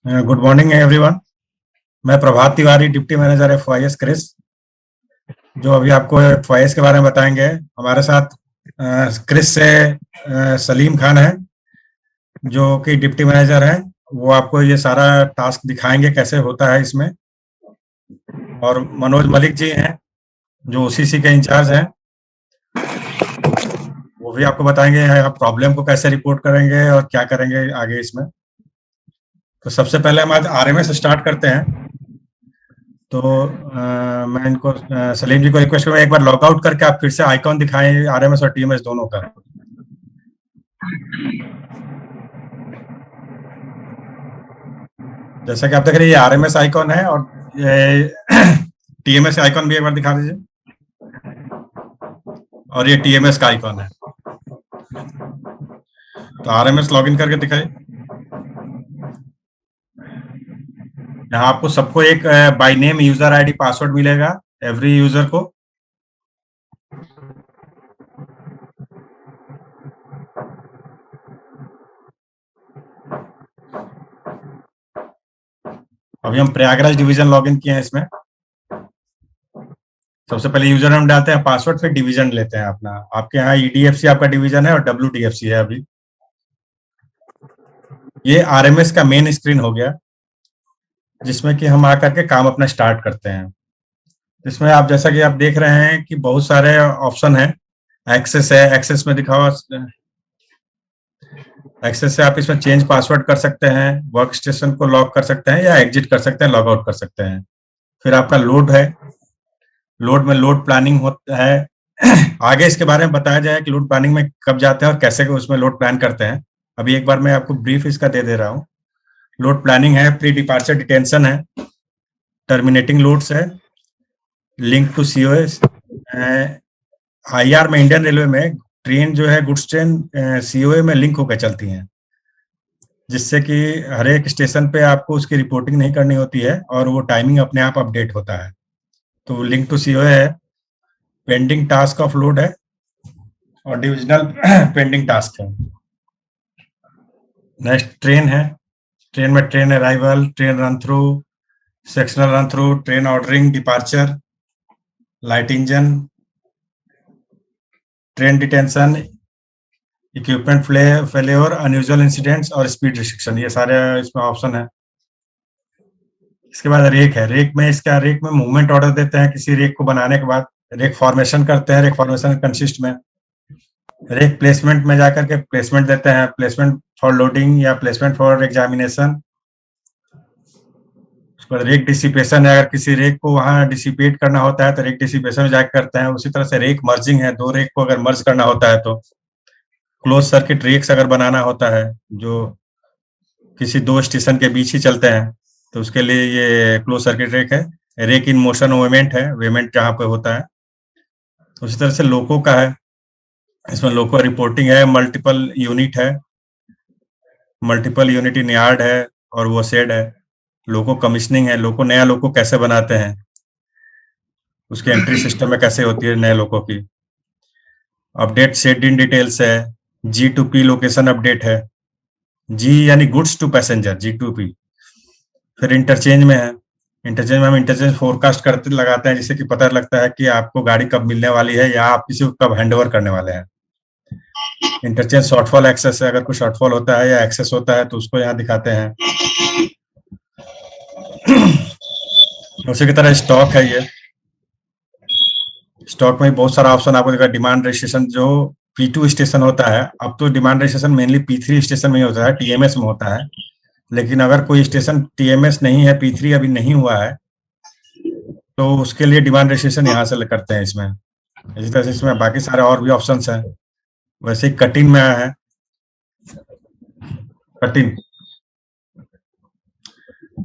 Good morning everyone. मैं प्रभात Tiwari, deputy manager एफवाईएस Chris, जो अभी आपको एफवाईएस के बारे में बताएंगे। हमारे साथ क्रिस से सलीम खान है, जो कि डिप्टी मैनेजर हैं। वो आपको ये सारा टास्क दिखाएंगे कैसे होता है इसमें। और मनोज मलिक जी हैं, जो ओसीसी के इंचार्ज हैं। वो भी आपको बताएंगे आप प्रॉब्लम को कैसे रिपोर्ट करेंगे और क्या करेंगे आगे इसमें। तो सबसे पहले हम आज आरएमएस स्टार्ट करते हैं। तो मैं इनको सलीम जी को रिक्वेस्ट करूंगा, एक बार लॉग आउट करके आप फिर से आइकॉन दिखाएं आरएमएस और टीएमएस दोनों का। जैसा कि आप देख रहे हैं, ये आरएमएस आइकॉन है और ये टीएमएस आइकॉन भी एक बार दिखा दीजिए। और ये टीएमएस का आइकॉन है। तो आरएमएस लॉगिन करके दिखाइए। यहाँ आपको सबको एक by name user ID password मिलेगा, एवरी यूजर को। अभी हम प्रयागराज डिवीजन लॉगिन किए हैं इसमें। सबसे पहले यूजर नेम डालते हैं, पासवर्ड, फिर डिवीजन लेते हैं अपना। आपके यहाँ ईडीएफसी आपका डिवीजन है और डब्ल्यूडीएफसी है। अभी ये आरएमएस का मेन स्क्रीन हो गया, जिसमें कि हम आकर के काम अपना स्टार्ट करते हैं। इसमें आप जैसा कि आप देख रहे हैं कि बहुत सारे ऑप्शन है। एक्सेस है, एक्सेस में दिखा हुआ, एक्सेस से आप इसमें चेंज पासवर्ड कर सकते हैं, वर्क स्टेशन को लॉक कर सकते हैं या एग्जिट कर सकते हैं, लॉग आउट कर सकते हैं। फिर आपका लोड है, लोड में लोड प्लानिंग होता है। आगे इसके बारे में बताया जाए कि लोड प्लानिंग में कब जाते हैं और कैसे उसमें लोड प्लान करते हैं। अभी एक बार मैं आपको ब्रीफ इसका दे दे रहा हूँ। लोड प्लानिंग है, प्री डिपार्चर डिटेंशन है, टर्मिनेटिंग लोड्स है, लिंक टू सीओएस। आईआर में, इंडियन रेलवे में ट्रेन जो है गुड्स ट्रेन सीओए में लिंक होकर चलती हैं, जिससे कि हर एक स्टेशन पे आपको उसकी रिपोर्टिंग नहीं करनी होती है और वो टाइमिंग अपने आप अपडेट होता है। तो लिंक टू सीओए है, पेंडिंग टास्क ऑफ लोड है और डिविजनल पेंडिंग टास्क है। नेक्स्ट ट्रेन है, ट्रेन में train arrival, train run through, sectional run through, train ordering, departure, light engine, train detention, equipment failure, unusual incidents और speed restriction. ये सारे इसमें option है। इसके बाद रेक है, रेक में मूवमेंट ऑर्डर देते हैं किसी रेक को बनाने के बाद। रेक फॉर्मेशन करते हैं, रेक फॉर्मेशन कंसिस्ट में। रेक प्लेसमेंट में जाकर के प्लेसमेंट देते हैं, प्लेसमेंट फॉर लोडिंग या प्लेसमेंट फॉर एग्जामिनेशन। उसके बाद रेक डिसिपेशन है, अगर किसी रेक को वहां डिसिपेट करना होता है तो रेक डिसिपेशन में जाकर करते हैं। उसी तरह से रेक मर्जिंग है, दो रेक को अगर मर्ज करना होता है तो। क्लोज सर्किट रेक्स अगर बनाना होता है, जो किसी दो स्टेशन के बीच ही चलते हैं, तो उसके लिए ये क्लोज सर्किट रेक है। रेक इन मोशन वेमेंट है, वेमेंट जहाँ पे होता है। उसी तरह से लोको का है, इसमें लोको रिपोर्टिंग है, मल्टीपल यूनिट है, मल्टीपल यूनिट इन यार्ड है और वो शेड है। लोको कमीशनिंग है, लोको नया लोको कैसे बनाते हैं, उसकी एंट्री सिस्टम में कैसे होती है नए लोको की। अपडेट शेड इन डिटेल्स है, G2P लोकेशन अपडेट है, जी यानी गुड्स टू पैसेंजर, G2P। फिर इंटरचेंज में है, इंटरचेंज में हम इंटरचेंज फोरकास्ट करते लगाते हैं, जिससे कि पता लगता है कि आपको गाड़ी कब मिलने वाली है या आप किसी को कब हैंडओवर करने वाले हैं। इंटरचेंज शॉर्टफॉल एक्सेस है, अगर कुछ शॉर्टफॉल होता है या एक्सेस होता है तो उसको यहाँ दिखाते हैं। उसी की तरह स्टॉक है, ये स्टॉक में बहुत सारा ऑप्शन आपको दिखा। डिमांड रजिस्ट्रेशन जो P2 स्टेशन होता है, अब तो demand registration mainly P3 station में ही होता है, टीएमएस में होता है। लेकिन अगर कोई स्टेशन टीएमएस नहीं है, P3 अभी नहीं हुआ है, तो उसके लिए डिमांड रजिस्ट्रेशन यहाँ से करते हैं इसमें। इसी तरह से इसमें बाकी सारे और भी ऑप्शन हैं। वैसे ही कटिंग में आया है, कटिंग,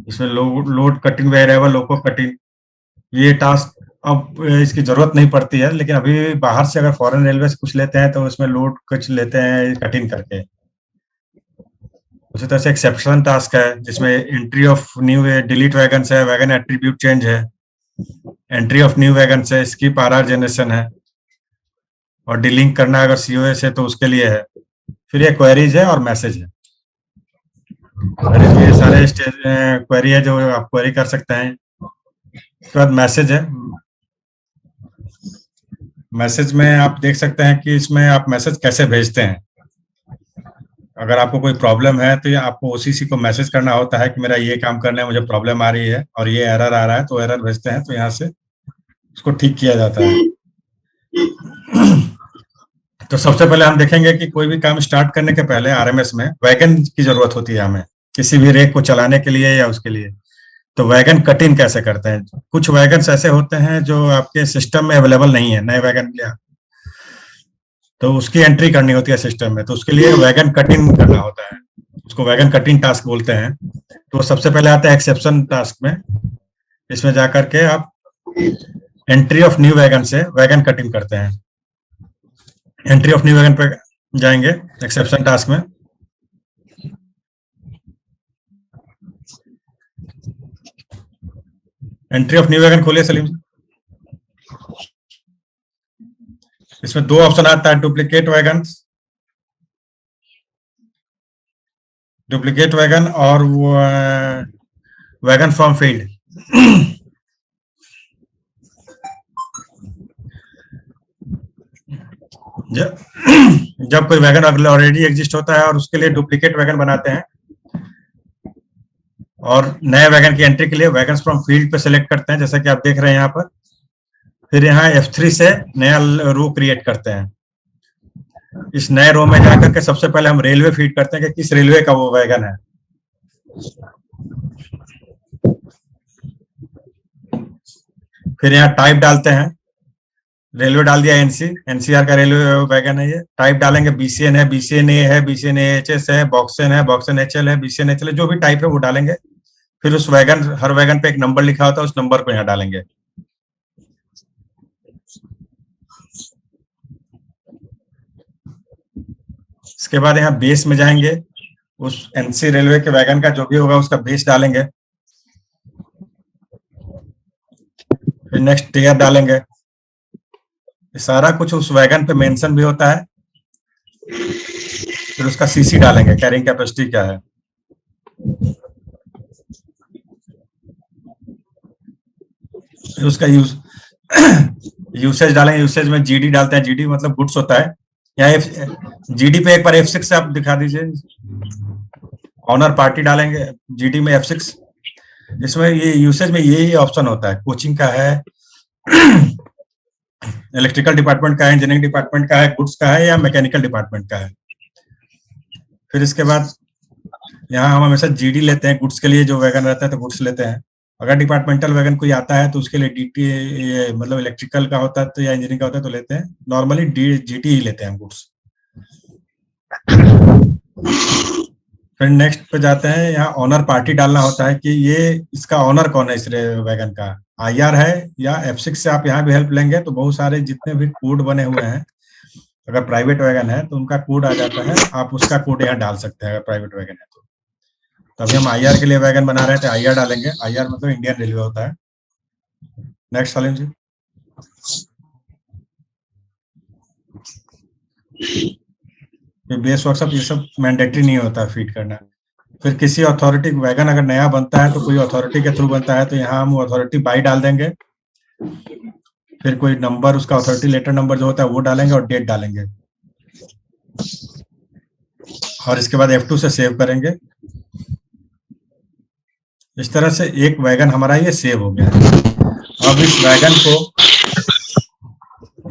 इसमें लोड कटिंग, वेरिएबल लोको कटिंग। ये टास्क अब इसकी जरूरत नहीं पड़ती है, लेकिन अभी बाहर से अगर फॉरेन रेलवे से कुछ लेते हैं तो उसमें लोड कुछ लेते हैं कटिंग करके। उसी तरह से एक्सेप्शन टास्क है, जिसमें entry of new, delete wagon है, वैगन एट्रीब्यूट चेंज है, एंट्री ऑफ न्यू वैगन है, स्किप आरआर जनरेशन है, और डिलिंक करना अगर सीओएस है तो उसके लिए है। फिर ये क्वेरीज है और मैसेज है। अरे ये सारे क्वेरी है जो आप क्वेरी कर सकते हैं। उसके बाद मैसेज है। मैसेज में आप देख सकते हैं कि इसमें आप मैसेज कैसे भेजते हैं। अगर आपको कोई प्रॉब्लम है तो ये आपको ओसीसी को मैसेज करना होता है कि मेरा ये काम करना है, मुझे प्रॉब्लम आ रही है और ये एरर आ रहा है, तो एरर भेजते हैं तो यहाँ से उसको ठीक किया जाता है। तो सबसे पहले हम देखेंगे कि कोई भी काम स्टार्ट करने के पहले आरएमएस में वैगन की जरूरत होती है हमें, किसी भी रेक को चलाने के लिए या उसके लिए। तो वैगन कटिंग कैसे करते हैं? कुछ वैगन ऐसे होते हैं जो आपके सिस्टम में अवेलेबल नहीं है, नए वैगन लिया तो उसकी एंट्री करनी होती है सिस्टम में, तो उसके लिए वैगन कटिंग करना होता है। उसको वैगन कटिंग टास्क बोलते हैं। तो सबसे पहले आता है एक्सेप्शन टास्क में। इसमें जाकर के आप एंट्री ऑफ न्यू वैगन से वैगन कटिंग करते हैं। एंट्री ऑफ न्यू वैगन पे जाएंगे एक्सेप्शन टास्क में। एंट्री ऑफ न्यू वैगन खोलिए सलीम। इसमें दो ऑप्शन आता है, डुप्लीकेट वैगन और वो वैगन फ्रॉम फील्ड। जब कोई वैगन ऑलरेडी एग्जिस्ट होता है और उसके लिए डुप्लीकेट वैगन बनाते हैं और नए वैगन की एंट्री के लिए वैगन फ्रॉम फील्ड पे सेलेक्ट करते हैं, जैसा कि आप देख रहे हैं यहाँ पर। फिर यहाँ F3 से नया रो क्रिएट करते हैं। इस नए रो में जाकर के सबसे पहले हम रेलवे फीड करते हैं कि किस रेलवे का वो वैगन है। फिर यहाँ टाइप डालते हैं। रेलवे डाल दिया एनसीआर का रेलवे वैगन है ये। टाइप डालेंगे बीसीएन है, बीसीएन ए है, बीसीएन एचएस है, बॉक्सन है, बॉक्सन एचएल है, बीसीएन एचएल है, जो भी टाइप है वो डालेंगे। फिर उस वैगन, हर वैगन पे एक नंबर लिखा होता है, उस नंबर को यहाँ डालेंगे। इसके बाद यहाँ बेस में जाएंगे, उस एनसी रेलवे के वैगन का जो भी होगा उसका बेस डालेंगे। फिर नेक्स्ट टीयर डालेंगे। सारा कुछ उस वैगन पे मेंशन भी होता है। फिर उसका सीसी डालेंगे, कैरिंग कैपेसिटी क्या है। फिर उसका यूसेज डालेंगे। यूसेज में जीडी डालते हैं। जीडी मतलब गुड्स होता है। यहाँ जीडी पे एक बार F6 से आप दिखा दीजिए। ऑनर पार्टी डालेंगे जीडी में F6। इसमें ये यूसेज में यही ऑप्शन होता है, कोचिंग का है, इलेक्ट्रिकल डिपार्टमेंट का है, इंजीनियरिंग डिपार्टमेंट का है, गुड्स का है या मैकेनिकल डिपार्टमेंट का है। फिर इसके बाद यहाँ हम हमेशा जीडी लेते हैं गुड्स के लिए, जो वैगन रहता है तो गुड्स लेते हैं। अगर डिपार्टमेंटल वैगन कोई आता है तो उसके लिए डीटी मतलब इलेक्ट्रिकल का होता है तो या इंजीनियरिंग का होता है तो लेते हैं। नॉर्मली जीटी ही लेते हैं हम गुड्स। फिर नेक्स्ट पे जाते हैं। यहाँ ऑनर पार्टी डालना होता है कि ये इसका ऑनर कौन है, इस वैगन का आईआर है या F6 से आप यहाँ भी हेल्प लेंगे तो बहुत सारे जितने भी कोड बने हुए हैं, अगर प्राइवेट वैगन है तो उनका कोड आ जाता है, आप उसका कोड यहाँ डाल सकते हैं अगर प्राइवेट वैगन है तो। अभी हम आईआर के लिए वैगन बना रहे थे, आईआर डालेंगे। आईआर मतलब इंडियन रेलवे होता है। नेक्स्ट सलीम जी। बेस वर्कशॉप ये सब मैंडेटरी नहीं होता फीड करना। फिर किसी अथॉरिटी वैगन अगर नया बनता है तो कोई अथॉरिटी के थ्रू बनता है तो यहाँ हम अथॉरिटी बाई डाल देंगे। फिर कोई नंबर, उसका अथॉरिटी लेटर नंबर जो होता है वो डालेंगे और डेट डालेंगे। और इसके बाद F2 से सेव करेंगे। इस तरह से एक वैगन हमारा ये सेव हो गया। अब इस वैगन को,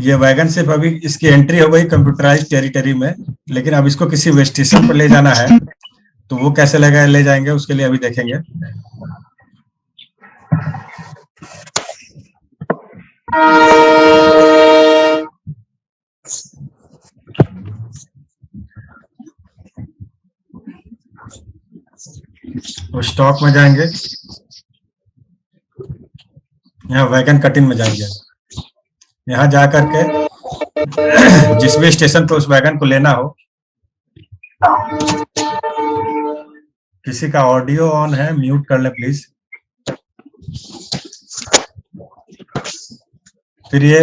ये वैगन सिर्फ अभी इसकी एंट्री हो गई कंप्यूटराइज टेरिटरी में, लेकिन अब इसको किसी वे स्टेशन पर ले जाना है तो वो कैसे ले जाएंगे उसके लिए अभी देखेंगे। तो स्टॉक में जाएंगे, यहाँ वैगन कटिंग में जाएंगे। यहाँ जाकर के जिस भी स्टेशन पे उस वैगन को लेना हो, किसी का ऑडियो ऑन है, म्यूट कर ले प्लीज। फिर ये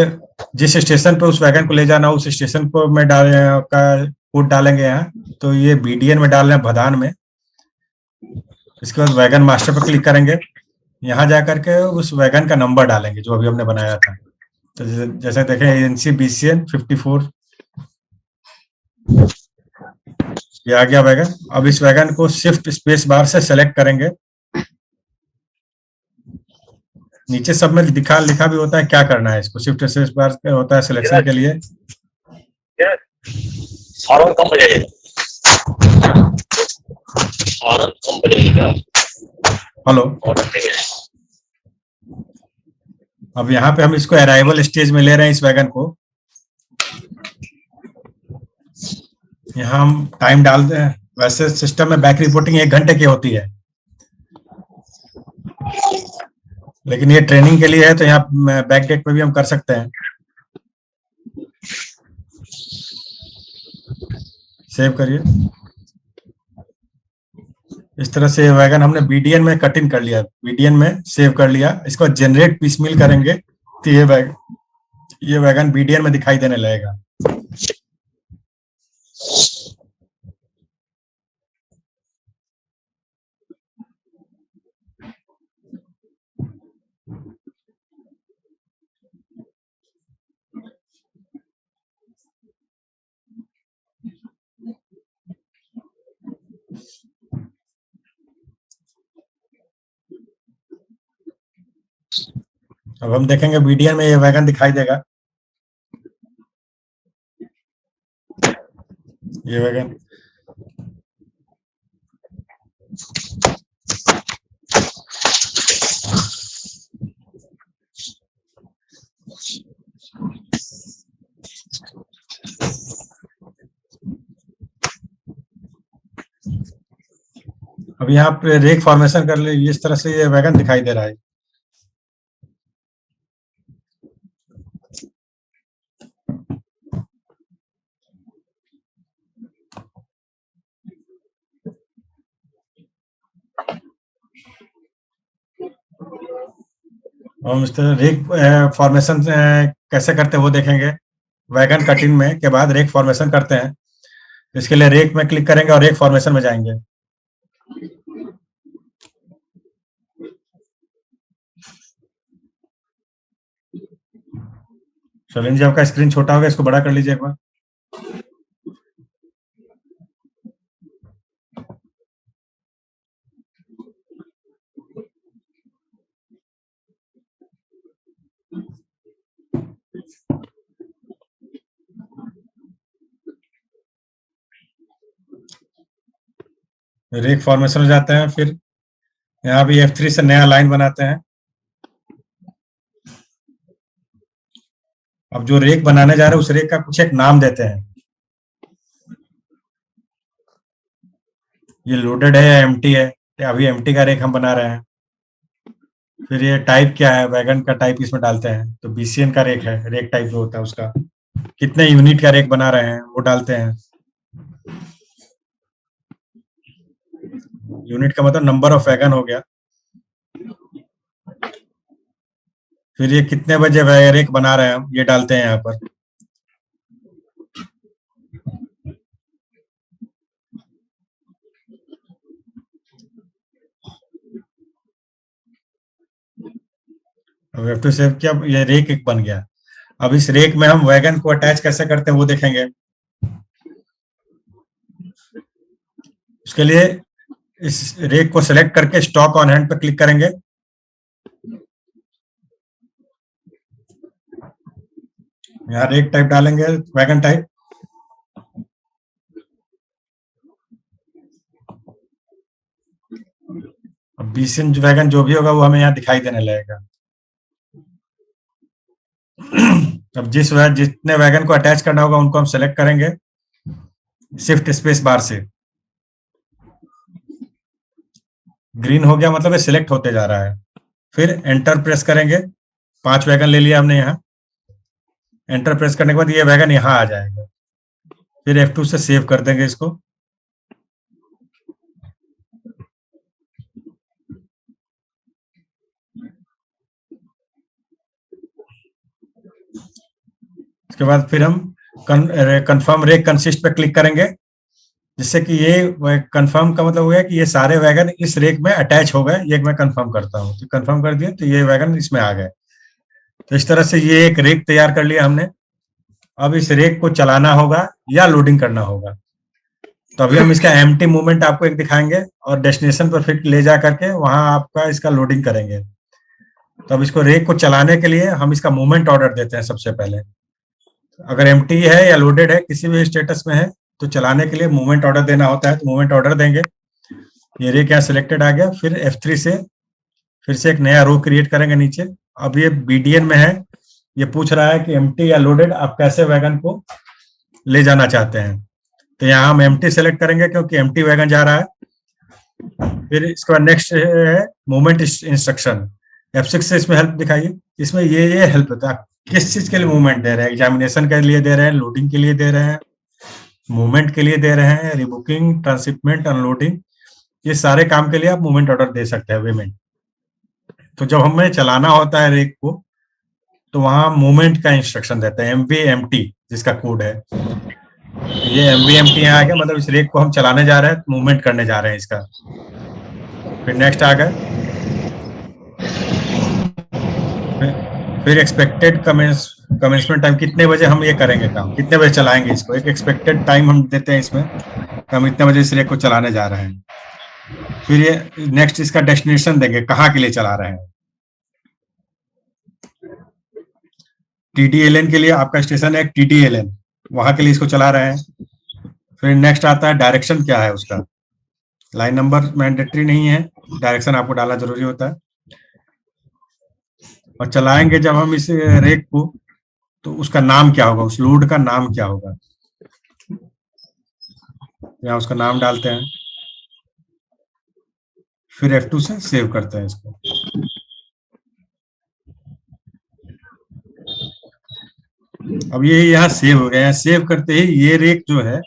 जिस स्टेशन पे उस वैगन को ले जाना हो उस स्टेशन को मैं का कोड डालेंगे यहाँ। तो ये BDN में डाल रहे हैं, भदान में। इसके बाद वैगन मास्टर पर क्लिक करेंगे, यहाँ जा करके उस वैगन का नंबर डालेंगे जो अभी हमने बनाया था। तो जैसे देखें एनसी BCN 54, ये आ गया वैगन। अब इस वैगन को शिफ्ट स्पेस बार से सेलेक्ट करेंगे। नीचे सब में लिखा भी होता है क्या करना है, इसको शिफ्ट स्पेस बार होता है सिलेक्शन के लिए। हेलो, अब यहाँ पे हम इसको अराइवल स्टेज में ले रहे हैं इस वैगन को। यहाँ हम टाइम डालते हैं, वैसे सिस्टम में बैक रिपोर्टिंग 1 घंटे की होती है, लेकिन ये ट्रेनिंग के लिए है तो यहाँ बैक डेट पे भी हम कर सकते हैं। सेव करिए। इस तरह से वैगन हमने BDN में कट इन कर लिया, BDN में सेव कर लिया। इसको जनरेट पीसमील करेंगे तो ये वैगन BDN में दिखाई देने लगेगा। अब हम देखेंगे BDN में ये वैगन दिखाई देगा, ये वैगन। अब यहाँ पे रेक फॉर्मेशन कर लीजिए, इस तरह से ये वैगन दिखाई दे रहा है। हम इस तरह रेक फॉर्मेशन कैसे करते हैं वो देखेंगे। वैगन कटिंग में के बाद रेक फॉर्मेशन करते हैं, इसके लिए रेक में क्लिक करेंगे और रेक फॉर्मेशन में जाएंगे। शैलेंद्र जी, आपका स्क्रीन छोटा होगा, इसको बड़ा कर लीजिए एक बार। रेक फॉर्मेशन हो जाते हैं, फिर यहाँ भी F3 से नया लाइन बनाते हैं। अब जो रेक बनाने जा रहे हैं उस रेक का कुछ एक नाम देते हैं। ये लोडेड है या एम्प्टी है, अभी एम्प्टी का रेक हम बना रहे हैं। फिर ये टाइप क्या है, वैगन का टाइप इसमें डालते हैं, तो BCN का रेक है, रेक टाइप जो होता है उसका। कितने यूनिट का रेक बना रहे हैं वो डालते हैं। यूनिट का मतलब नंबर ऑफ वैगन हो गया। फिर ये कितने बजे रेक बना रहे हैं हम, ये डालते हैं यहाँ पर। अब F2 सेव किया, ये रेक एक बन गया। अब इस रेक में हम वैगन को अटैच कैसे करते हैं वो देखेंगे। उसके लिए इस रेक को सिलेक्ट करके स्टॉक ऑन हैंड पर क्लिक करेंगे। यहाँ रेक टाइप डालेंगे, वैगन टाइप। अब BCN वैगन जो भी होगा वो हमें यहाँ दिखाई देने लगेगा। अब जितने वैगन को अटैच करना होगा उनको हम सेलेक्ट करेंगे शिफ्ट स्पेस बार से। ग्रीन हो गया मतलब ये सिलेक्ट होते जा रहा है। फिर एंटर प्रेस करेंगे, 5 वैगन ले लिया हमने यहाँ। एंटर प्रेस करने के बाद ये वैगन यहाँ आ जाएगा। फिर F2 से सेव कर देंगे इसको। इसके बाद फिर हम कंफर्म रेक कंसिस्ट पे क्लिक करेंगे। जिससे कि ये कंफर्म का मतलब हो गया कि ये सारे वैगन इस रेक में अटैच हो गए। ये मैं कंफर्म करता हूँ, तो कंफर्म कर दिया तो ये वैगन इसमें आ गए। तो इस तरह से ये एक रेक तैयार कर लिया हमने। अब इस रेक को चलाना होगा या लोडिंग करना होगा। तो अभी हम इसका एम्प्टी मूवमेंट आपको एक दिखाएंगे और डेस्टिनेशन पर फिर ले जा करके वहां आपका इसका लोडिंग करेंगे। तो अब इसको रेक को चलाने के लिए हम इसका मूवमेंट ऑर्डर देते हैं सबसे पहले। अगर एम्प्टी है या लोडेड है, किसी भी स्टेटस में है, तो चलाने के लिए मूवमेंट ऑर्डर देना होता है। तो मूवमेंट ऑर्डर देंगे। ये रेक यहाँ सिलेक्टेड आ गया। फिर F3 से फिर से एक नया रो क्रिएट करेंगे नीचे। अब ये BDN में है। ये पूछ रहा है कि एम्प्टी या लोडेड, आप कैसे वैगन को ले जाना चाहते हैं। तो यहाँ हम एम्प्टी सेलेक्ट करेंगे क्योंकि एम्प्टी वैगन जा रहा है। फिर इसके बाद नेक्स्ट है मूवमेंट इंस्ट्रक्शन। F6 से इसमें हेल्प दिखाइए। इसमें ये हेल्प होता है, किस चीज के लिए मूवमेंट दे रहे हैं। एग्जामिनेशन के लिए दे रहे हैं, लोडिंग के लिए दे रहे हैं, मूवमेंट के लिए दे रहे हैं, रिबुकिंग, ट्रांसशिपमेंट, अनलोडिंग, ये सारे काम के लिए आप मूवमेंट ऑर्डर दे सकते हैं पेमेंट। तो जब हमें चलाना होता है रेक को, तो वहां मूवमेंट का इंस्ट्रक्शन देते हैं MVMT, जिसका कोड है ये MVMT। यहाँ आ गया, मतलब इस रेक को हम चलाने जा रहे हैं, मूवमेंट करने जा रहे हैं इसका। फिर नेक्स्ट आ गया। फिर एक्सपेक्टेड कमेंसमेंट टाइम, कितने बजे हम ये करेंगे काम, कितने बजे चलाएंगे इसको। एक एक्सपेक्टेड टाइम हम देते हैं इसमें, हम इतने बजे इस रेक को चलाने जा रहे हैं। फिर ये नेक्स्ट इसका डेस्टिनेशन देंगे, कहाँ के लिए चला रहे हैं। TDLN के लिए आपका स्टेशन है TDLN, वहां के लिए इसको चला रहे हैं। फिर नेक्स्ट आता है डायरेक्शन क्या है उसका। लाइन नंबर मैंडेटरी नहीं है, डायरेक्शन आपको डालना जरूरी होता है। और चलाएंगे जब हम इस रेक को, तो उसका नाम क्या होगा, उस लोड का नाम क्या होगा। यहाँ उसका नाम डालते हैं। फिर F2 से सेव करते हैं इसको। अब ये यहाँ सेव हो गया। सेव करते ही ये रेक जो है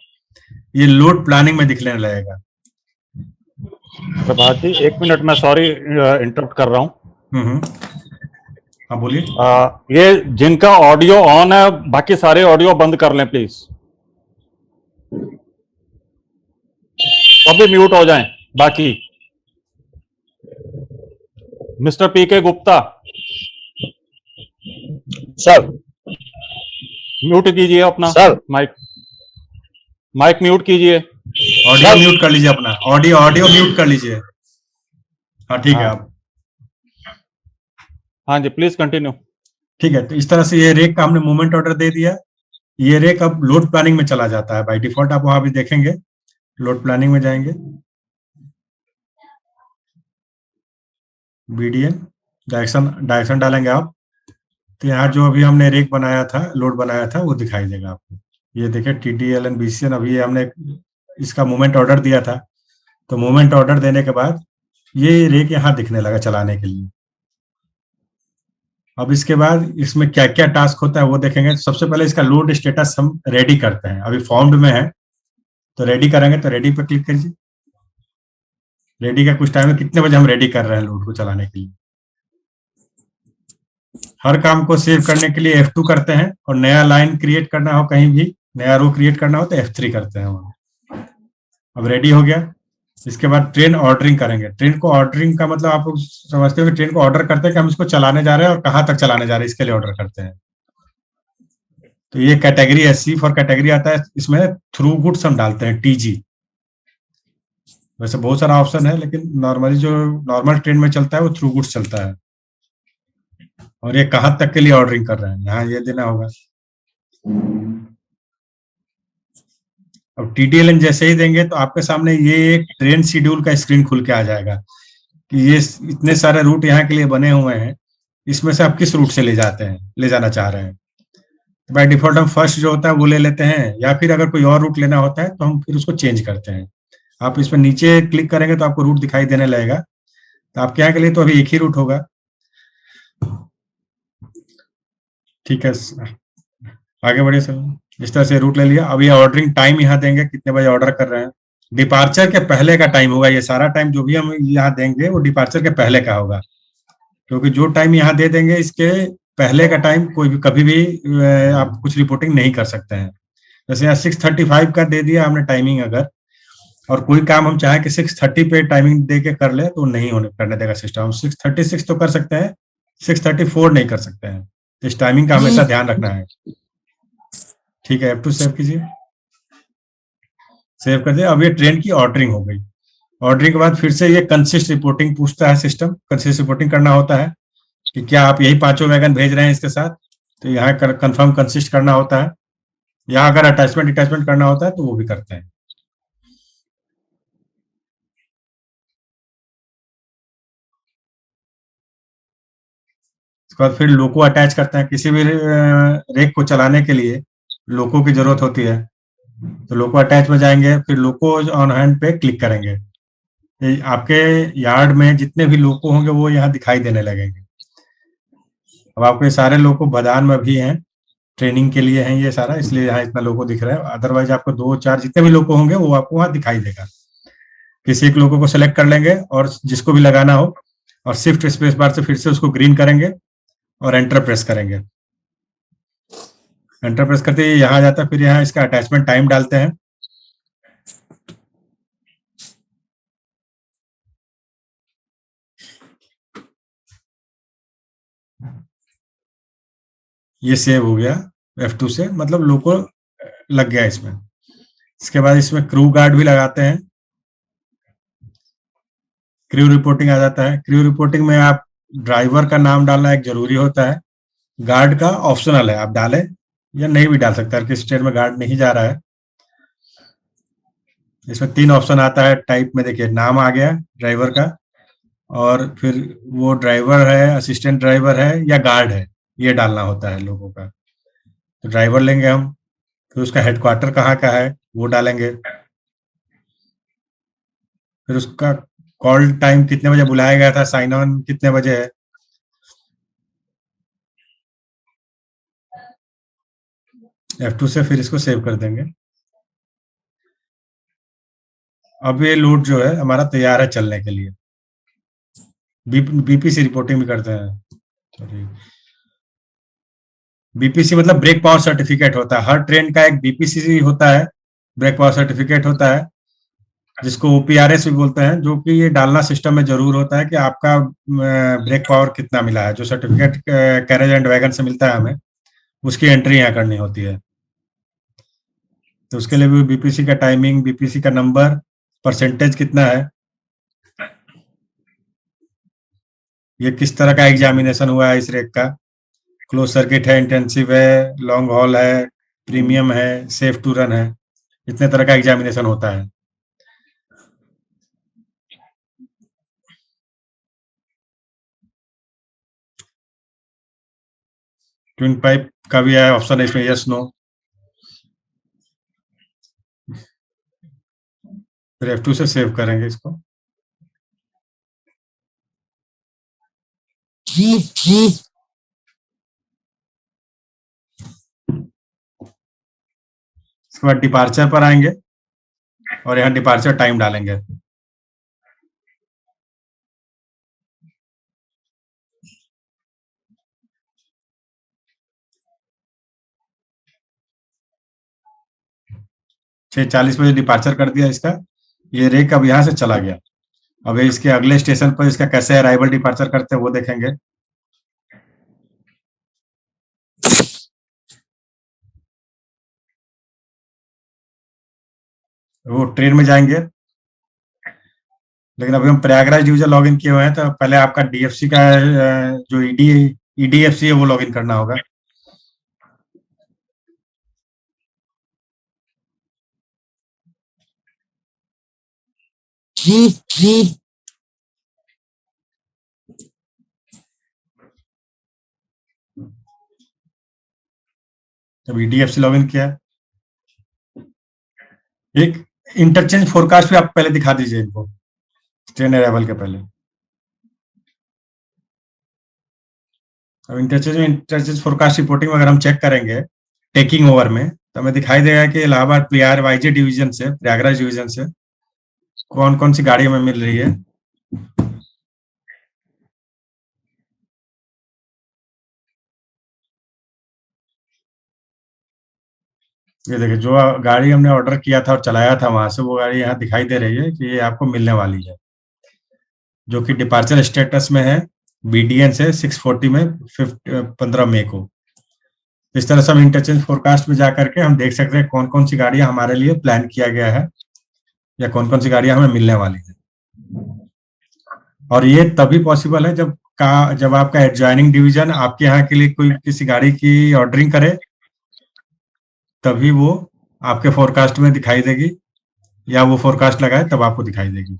ये लोड प्लानिंग में दिखने लगेगा। प्रभात जी 1 मिनट, मैं सॉरी इंटरप्ट कर रहा हूँ। हाँ बोलिए। ये जिनका ऑडियो ऑन है, बाकी सारे ऑडियो बंद कर लें प्लीज, अभी म्यूट हो जाएं बाकी। Mister PK Gupta sir, mute कीजिए अपना सर, माइक म्यूट कीजिए। ऑडियो म्यूट कर लीजिए अपना, ऑडियो म्यूट कर लीजिए। हाँ ठीक है आप। हाँ जी प्लीज कंटिन्यू। ठीक है, तो इस तरह से ये रेक का हमने मूवमेंट ऑर्डर दे दिया। ये रेक अब लोड प्लानिंग में चला जाता है बाय डिफॉल्ट। आप वहां भी देखेंगे, लोड प्लानिंग में जाएंगे, BDN डायरेक्शन डालेंगे आप। तो यहाँ जो अभी हमने रेक बनाया था, लोड बनाया था, वो दिखाई देगा आपको। ये देखिए TDLN BCN, अभी हमने इसका मूवमेंट ऑर्डर दिया था। तो मूवमेंट ऑर्डर देने के बाद ये रेक यहाँ दिखने लगा चलाने के लिए। अब इसके बाद इसमें क्या क्या टास्क होता है वो देखेंगे। सबसे पहले इसका लोड स्टेटस हम रेडी करते हैं। अभी फॉर्म्ड में है तो रेडी करेंगे, तो रेडी पर क्लिक कीजिए। रेडी का कुछ टाइम है, कितने बजे हम रेडी कर रहे हैं लोड को चलाने के लिए। हर काम को सेव करने के लिए F2 करते हैं, और नया लाइन क्रिएट करना हो, कहीं भी नया रो क्रिएट करना हो तो F3 करते हैं वहां। अब रेडी हो गया। इसके बाद ट्रेन ऑर्डरिंग करेंगे। ट्रेन को ऑर्डरिंग का मतलब आप लोग समझते हो कि ट्रेन को ऑर्डर करते हैं कि हम इसको चलाने जा रहे हैं और कहाँ तक चलाने जा रहे हैं, इसके लिए ऑर्डर करते हैं। तो ये कैटेगरी है, C फॉर कैटेगरी आता है। इसमें थ्रू गुड्स हम डालते हैं TG। वैसे बहुत सारा ऑप्शन है, लेकिन नॉर्मली जो नॉर्मल ट्रेन में चलता है वो थ्रू गुड्स चलता है। और ये कहाँ तक के लिए ऑर्डरिंग कर रहे हैं, यहाँ ये देना होगा। अब TDLN जैसे ही देंगे तो आपके सामने ये एक ट्रेन शेड्यूल का स्क्रीन खुल के आ जाएगा कि ये इतने सारे रूट यहाँ के लिए बने हुए हैं, इसमें से आप किस रूट से ले जाना चाह रहे हैं। बाय डिफॉल्ट हम फर्स्ट जो होता है वो ले लेते हैं, या फिर अगर कोई और रूट लेना होता है तो हम फिर उसको चेंज करते हैं। आप इसमें नीचे क्लिक करेंगे तो आपको रूट दिखाई देने लगेगा। तो आपके यहाँ के लिए तो अभी एक ही रूट होगा। ठीक है, आगे बढ़िए सर। इस तरह से रूट ले लिया। अब ये ऑर्डरिंग टाइम यहाँ देंगे, कितने बजे ऑर्डर कर रहे हैं। डिपार्चर के पहले का टाइम होगा। ये सारा टाइम जो भी हम यहाँ देंगे वो डिपार्चर के पहले का होगा, क्योंकि जो टाइम यहाँ दे देंगे इसके पहले का टाइम कोई भी कभी भी आप कुछ रिपोर्टिंग नहीं कर सकते हैं। जैसे यहाँ 6:35 का दे दिया हमने टाइमिंग अगर, और कोई काम हम चाहें कि 6:30 पे टाइमिंग दे के कर ले तो नहीं होने करने देगा सिस्टम। हम 6:36 तो कर सकते हैं, 6:34 नहीं कर सकते हैं। इस टाइमिंग का हमेशा ध्यान रखना है। ठीक है, F2 सेव कीजिए। सेव कर दिया। अब ये ट्रेन की ऑर्डरिंग हो गई। ऑर्डरिंग के बाद फिर से ये कंसिस्ट रिपोर्टिंग पूछता है सिस्टम। कंसिस्ट रिपोर्टिंग करना होता है कि क्या आप यही पांचों वैगन भेज रहे हैं इसके साथ, तो यहाँ कंफर्म कंसिस्ट करना होता है। यहाँ अगर अटैचमेंट अटैचमेंट करना होता है तो वो भी करते हैं। उसके बाद फिर लोको अटैच करते हैं। किसी भी रेक को चलाने के लिए लोको की जरूरत होती है, तो लोको अटैच में जाएंगे, फिर लोको ऑन हैंड पे क्लिक करेंगे। आपके यार्ड में जितने भी लोको होंगे वो यहाँ दिखाई देने लगेंगे। अब आपको ये सारे लोको बदान में भी हैं, ट्रेनिंग के लिए हैं ये सारा, इसलिए यहाँ इतना लोगो दिख रहा है। अदरवाइज आपको 2 4 जितने भी लोगो होंगे वो आपको वहाँ दिखाई देगा। किसी एक लोगो को सिलेक्ट कर लेंगे और जिसको भी लगाना हो, और शिफ्ट स्पेस बार से फिर से उसको ग्रीन करेंगे और एंटर प्रेस करेंगे। एंटर प्रेस करते ही यहाँ आ जाता है। फिर यहाँ इसका अटैचमेंट टाइम डालते हैं। ये सेव हो गया F2 से, मतलब लोगो लग गया इसमें। इसके बाद इसमें क्रू गार्ड भी लगाते हैं। क्रू रिपोर्टिंग आ जाता है। क्रू रिपोर्टिंग में आप ड्राइवर का नाम डालना एक जरूरी होता है। गार्ड का ऑप्शनल है, आप डालें या नहीं भी डाल सकते। हर किसी स्टेट में गार्ड नहीं जा रहा है। इसमें 3 ऑप्शन आता है टाइप में। देखिए, नाम आ गया ड्राइवर का, और फिर वो ड्राइवर है, असिस्टेंट ड्राइवर है या गार्ड है, ये डालना होता है लोगों का। तो ड्राइवर लेंगे हम। फिर उसका हेडक्वार्टर कहाँ का है वो डालेंगे। फिर उसका कॉल टाइम कितने बजे बुलाया गया था, साइन ऑन कितने बजे है। F2 से फिर इसको सेव कर देंगे। अब ये लोड जो है हमारा तैयार है चलने के लिए। बीपीसी रिपोर्टिंग भी करते हैं। सॉरी, बीपीसी मतलब ब्रेक पावर सर्टिफिकेट होता है। हर ट्रेन का एक बीपीसी होता है, ब्रेक पावर सर्टिफिकेट होता है, जिसको ओपीआरएस भी बोलते हैं, जो कि ये डालना सिस्टम में जरूर होता है कि आपका ब्रेक पावर कितना मिला है। जो सर्टिफिकेट कैरेज एंड वैगन से मिलता है हमें, उसकी एंट्री यहाँ करनी होती है। तो उसके लिए भी बीपीसी का टाइमिंग, बीपीसी का नंबर, परसेंटेज कितना है, ये किस तरह का एग्जामिनेशन हुआ है इस रेक का, क्लोज सर्किट है, इंटेंसिव है, लॉन्ग हॉल है, प्रीमियम है, सेफ टू रन है, इतने तरह का एग्जामिनेशन होता है। ट्विन पाइप का भी है ऑप्शन है इसमें, यस नो। फिर F2 से सेव करेंगे इसको। इसके बाद डिपार्चर पर आएंगे और यहाँ डिपार्चर टाइम डालेंगे। छह 40 बजे डिपार्चर कर दिया इसका। ये रेक अब यहाँ से चला गया। अब इसके अगले स्टेशन पर इसका कैसे अराइवल डिपार्चर करते हैं वो देखेंगे। वो ट्रेन में जाएंगे, लेकिन अभी हम प्रयागराज यूजर लॉग इन किए हुए हैं, तो पहले आपका डीएफसी का जो ईडीएफसी है वो लॉग इन करना होगा। जब ईडीएफसी लॉग इन किया, एक इंटरचेंज फोरकास्ट भी आप पहले दिखा दीजिए इनको, ट्रेन अराइवल के पहले। अब इंटरचेंज फोरकास्ट रिपोर्टिंग अगर हम चेक करेंगे टेकिंग ओवर में, तो हमें दिखाई देगा कि इलाहाबाद पीआर वाईजे डिवीजन से, प्रयागराज डिवीजन से कौन कौन सी गाड़ी हमें मिल रही है। ये देखिए, जो गाड़ी हमने ऑर्डर किया था और चलाया था वहां से, वो गाड़ी यहाँ दिखाई दे रही है कि ये आपको मिलने वाली है, जो कि डिपार्चर स्टेटस में है बीडीएन से 6:40 में 15 मई को। इस तरह से हम इंटरचेंज फोरकास्ट में जा करके हम देख सकते हैं कौन कौन सी गाड़ियां हमारे लिए प्लान किया गया है या कौन कौन सी गाड़ियां हमें मिलने वाली है। और ये तभी पॉसिबल है जब आपका एडजॉइनिंग डिवीजन आपके यहाँ के लिए कोई किसी गाड़ी की ऑर्डरिंग करे, तभी वो आपके फोरकास्ट में दिखाई देगी, या वो फोरकास्ट लगाए तब आपको दिखाई देगी।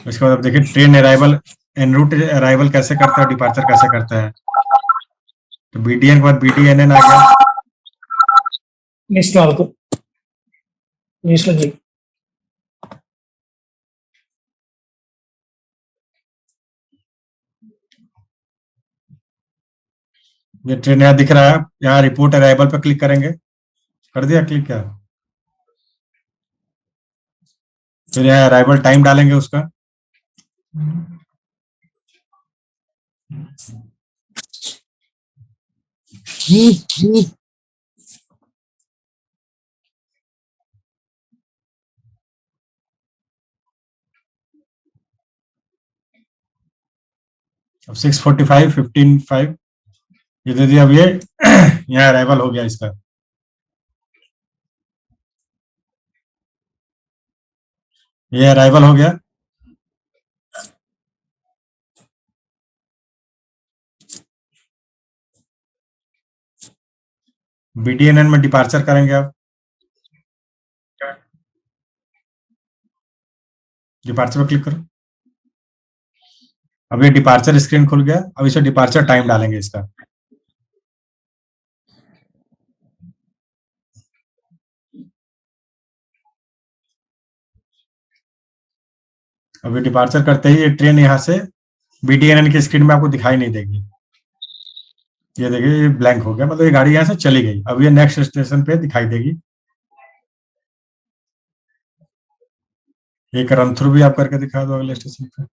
इसके बाद आप देखिए train arrival, en route arrival कैसे करता है, डिपार्चर कैसे करता है। तो बीडीएन के बाद बीडीएनएन आ गया। లిస్ట్ వరకు లిస్ట్ లో చెక్ ये ट्रेन यहाँ दिख रहा है, यहाँ रिपोर्ट अराइवल पर क्लिक करेंगे। कर दिया क्लिक? क्या फिर यहाँ अराइवल टाइम डालेंगे उसका। अब 6:45 15:05 ये दे दिया। अब ये यहाँ अराइवल हो गया इसका। ये अराइवल हो गया। बीडीएनएन में डिपार्चर करेंगे। अब डिपार्चर पर क्लिक करो। अब ये डिपार्चर स्क्रीन खुल गया। अब इसे डिपार्चर टाइम डालेंगे इसका। अब ये डिपार्चर करते ही ये ट्रेन यहाँ से बीडीएनएन की स्क्रीन में आपको दिखाई नहीं देगी। ये देखिए ये ब्लैंक हो गया, मतलब ये गाड़ी यहाँ से चली गई। अब ये नेक्स्ट स्टेशन पे दिखाई देगी। एक रन थ्रू भी आप करके दिखा दो अगले स्टेशन पे।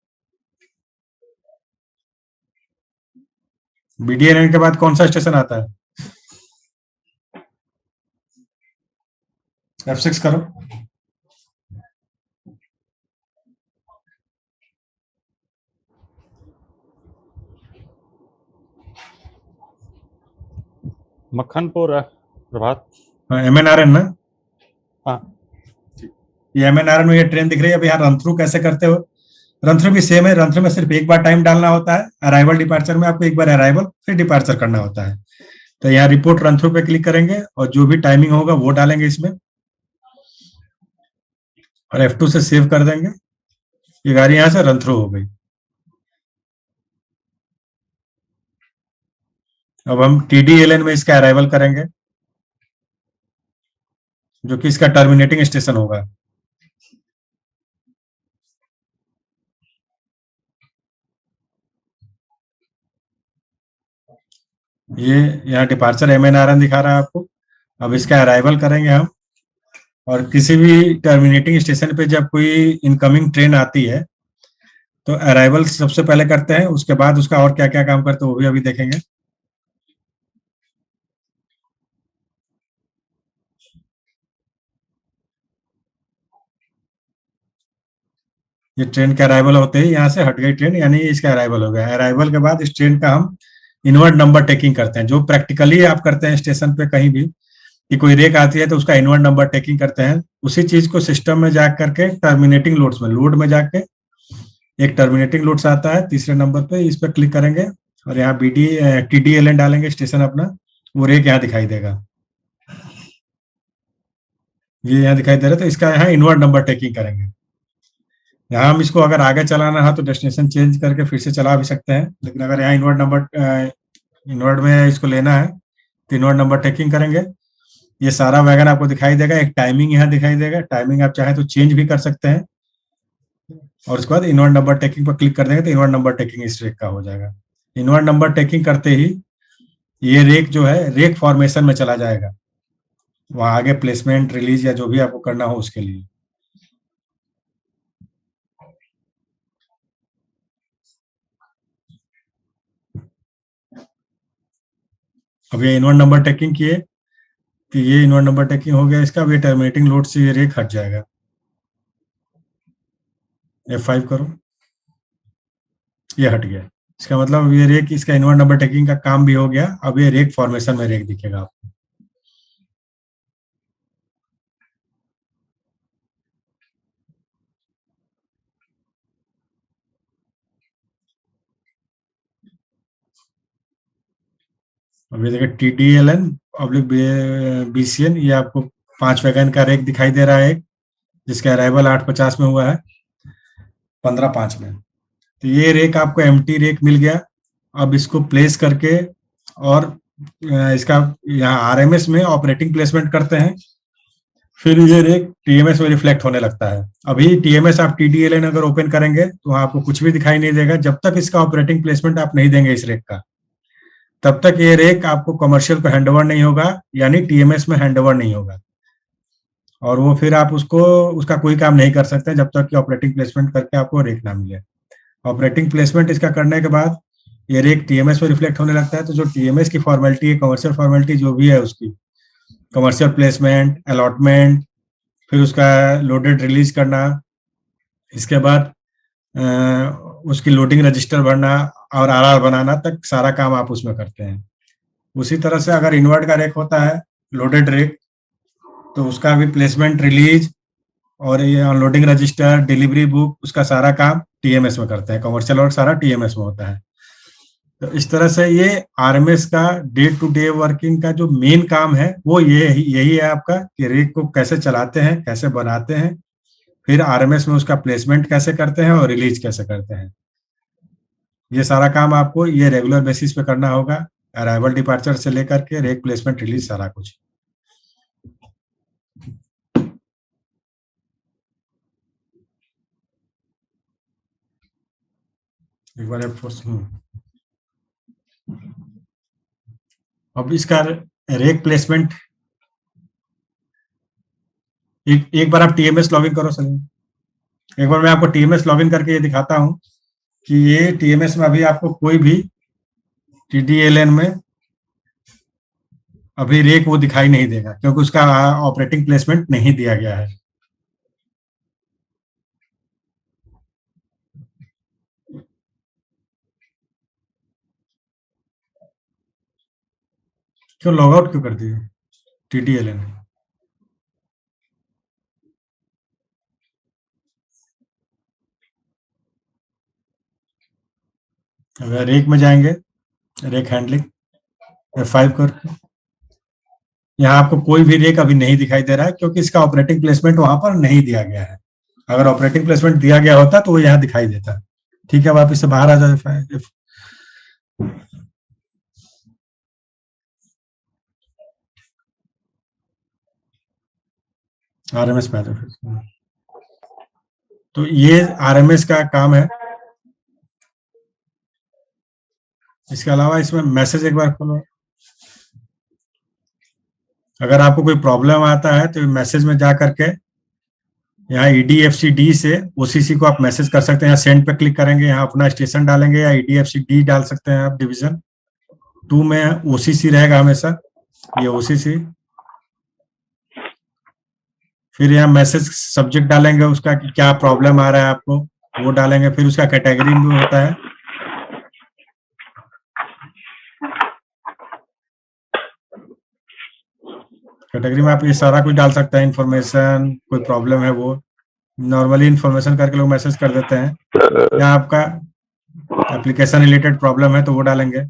बीडीएनएन के बाद कौन सा स्टेशन आता है? F6 करो। मक्खनपुर है प्रभात। एमएनआरएन ना? हाँ ये एमएनआरएन में ये ट्रेन दिख रही है। अब यहाँ रन थ्रू कैसे करते हो? रन थ्रू भी सेम है। रन थ्रू में सिर्फ एक बार टाइम डालना होता है। अराइवल डिपार्चर में आपको एक बार अराइवल फिर डिपार्चर करना होता है। तो यहाँ रिपोर्ट रन थ्रू पे क्लिक करेंगे और जो भी टाइमिंग होगा वो डालेंगे इसमें और F2 से सेव कर देंगे। ये गाड़ी यहाँ से रन थ्रू हो गई। अब हम TDLN में इसका अराइवल करेंगे, जो कि इसका टर्मिनेटिंग स्टेशन होगा। ये यहाँ डिपार्चर MNRN दिखा रहा है आपको। अब इसका अराइवल करेंगे हम, और किसी भी टर्मिनेटिंग स्टेशन पे जब कोई इनकमिंग ट्रेन आती है तो अराइवल सबसे पहले करते हैं, उसके बाद उसका और क्या क्या काम करते हैं वो भी अभी देखेंगे। ये ट्रेन के अराइवल होते ही यहाँ से हट गई ट्रेन, यानी इसका अराइवल हो गया। अराइवल के बाद इस ट्रेन का हम इनवर्ड नंबर टेकिंग करते हैं, जो प्रैक्टिकली आप करते हैं स्टेशन पे कहीं भी कि कोई रेक आती है तो उसका इनवर्ड नंबर टेकिंग करते हैं। उसी चीज को सिस्टम में जा करके टर्मिनेटिंग लोड्स में, लोड में जाके एक टर्मिनेटिंग लोड्स आता है तीसरे नंबर पे, इस पर क्लिक करेंगे और यहाँ TDLN डालेंगे स्टेशन अपना। वो रेक यहाँ दिखाई देगा, ये यहाँ दिखाई दे रहा है। तो इसका यहाँ इनवर्ड नंबर टेकिंग करेंगे। यहाँ हम इसको अगर आगे चलाना है तो डेस्टिनेशन चेंज करके फिर से चला भी सकते हैं, लेकिन अगर यहाँ इनवर्ड में इसको लेना है तो इनवर्ड नंबर टेकिंग करेंगे। ये सारा वैगन आपको दिखाई देगा। एक टाइमिंग यहाँ दिखाई देगा, टाइमिंग आप चाहे तो चेंज भी कर सकते हैं। और उसके बाद इनवर्ड नंबर टेकिंग पर क्लिक कर देंगे तो इनवर्ड नंबर टेकिंग इस रेक का हो जाएगा। इनवर्ड नंबर टेकिंग करते ही ये रेक जो है रेक फॉर्मेशन में चला जाएगा, वहां आगे प्लेसमेंट रिलीज या जो भी आपको करना हो उसके लिए। अब ये इनवर्ट नंबर टेकिंग किए कि ये इनवर्ट नंबर टेकिंग हो गया इसका, अब ये टर्मिनेटिंग लोड से ये रेक हट जाएगा। F5 करो, ये हट गया। इसका मतलब अब ये रेक, इसका इनवर्ट नंबर टेकिंग का काम भी हो गया। अब ये रेक फॉर्मेशन में रेक दिखेगा आपको। अब ये देखिए TDLN ऑब्लिक BCN, ये आपको 5 वैगन का रेक दिखाई दे रहा है, एक जिसका अराइवल 8:50 में हुआ है, 15:05 में। तो ये रेक आपको एम्प्टी रेक मिल गया। अब इसको प्लेस करके और इसका यहाँ आरएमएस में ऑपरेटिंग प्लेसमेंट करते हैं, फिर ये रेक टीएमएस में रिफ्लेक्ट होने लगता है। अभी टीएमएस आप TDLN अगर ओपन करेंगे तो आपको कुछ भी दिखाई नहीं देगा जब तक इसका ऑपरेटिंग प्लेसमेंट आप नहीं देंगे इस रेक का, तब तक ये रेक आपको कमर्शियल को हैंडओवर नहीं होगा, यानी टीएमएस में हैंडओवर नहीं होगा। और वो फिर आप उसको, उसका कोई काम नहीं कर सकते जब तक कि ऑपरेटिंग प्लेसमेंट करके आपको रेक ना मिले। ऑपरेटिंग प्लेसमेंट इसका करने के बाद ये रेक टीएमएस में रिफ्लेक्ट होने लगता है। तो जो टीएमएस की फॉर्मेलिटी है, कमर्शियल फॉर्मेलिटी जो भी है उसकी, कमर्शियल प्लेसमेंट, अलॉटमेंट, फिर उसका लोडेड रिलीज करना, इसके बाद उसकी लोडिंग रजिस्टर भरना और आरआर बनाना तक सारा काम आप उसमें करते हैं। उसी तरह से अगर इन्वर्ट का रेक होता है, लोडेड रेक, तो उसका भी प्लेसमेंट, रिलीज और ये अनलोडिंग रजिस्टर, डिलीवरी बुक, उसका सारा काम टीएमएस में करते हैं। कमर्शियल वर्क सारा टीएमएस में होता है। तो इस तरह से ये आरएमएस का डे टू डे वर्किंग का जो मेन काम है वो यही है आपका, कि रेक को कैसे चलाते हैं, कैसे बनाते हैं, फिर आरएमएस में उसका प्लेसमेंट कैसे करते हैं और रिलीज कैसे करते हैं। ये सारा काम आपको ये रेगुलर बेसिस पे करना होगा, अराइवल डिपार्चर से लेकर के रेक प्लेसमेंट, रिलीज, सारा कुछ। एक बार अब इसका रेक प्लेसमेंट, एक बार आप टीएमएस लॉगिन करो सर। एक बार मैं आपको टीएमएस लॉगिन करके ये दिखाता हूँ कि ये टीएमएस में अभी आपको कोई भी TDLN में अभी रेक वो दिखाई नहीं देगा, क्योंकि उसका ऑपरेटिंग प्लेसमेंट नहीं दिया गया है। क्यों लॉग आउट क्यों कर दिए TDLN? अगर रेक में जाएंगे, रेक हैंडलिंग, F5 कर, यहाँ आपको कोई भी रेक अभी नहीं दिखाई दे रहा है, क्योंकि इसका ऑपरेटिंग प्लेसमेंट वहां पर नहीं दिया गया है। अगर ऑपरेटिंग प्लेसमेंट दिया गया होता तो वो यहाँ दिखाई देता। ठीक है, अब आप इससे बाहर आ जाए। आरएमएस में आ जाओ। तो ये आरएमएस का काम है। इसके अलावा इसमें मैसेज एक बार खोलो। अगर आपको कोई प्रॉब्लम आता है तो मैसेज में जा करके यहाँ EDFCD से OCC को आप मैसेज कर सकते हैं। यहाँ सेंड पे क्लिक करेंगे, यहाँ अपना स्टेशन डालेंगे, या EDFCD डाल सकते हैं आप। डिवीजन 2 में OCC रहेगा हमेशा, ये OCC। फिर यहाँ मैसेज सब्जेक्ट डालेंगे, उसका क्या प्रॉब्लम आ रहा है आपको वो डालेंगे। फिर उसका कैटेगरी भी होता है, कैटेगरी में आप ये सारा कुछ डाल सकते हैं। इन्फॉर्मेशन, कोई प्रॉब्लम है वो, नॉर्मली इन्फॉर्मेशन करके लोग मैसेज कर देते हैं। या आपका एप्लीकेशन रिलेटेड प्रॉब्लम है तो वो डालेंगे,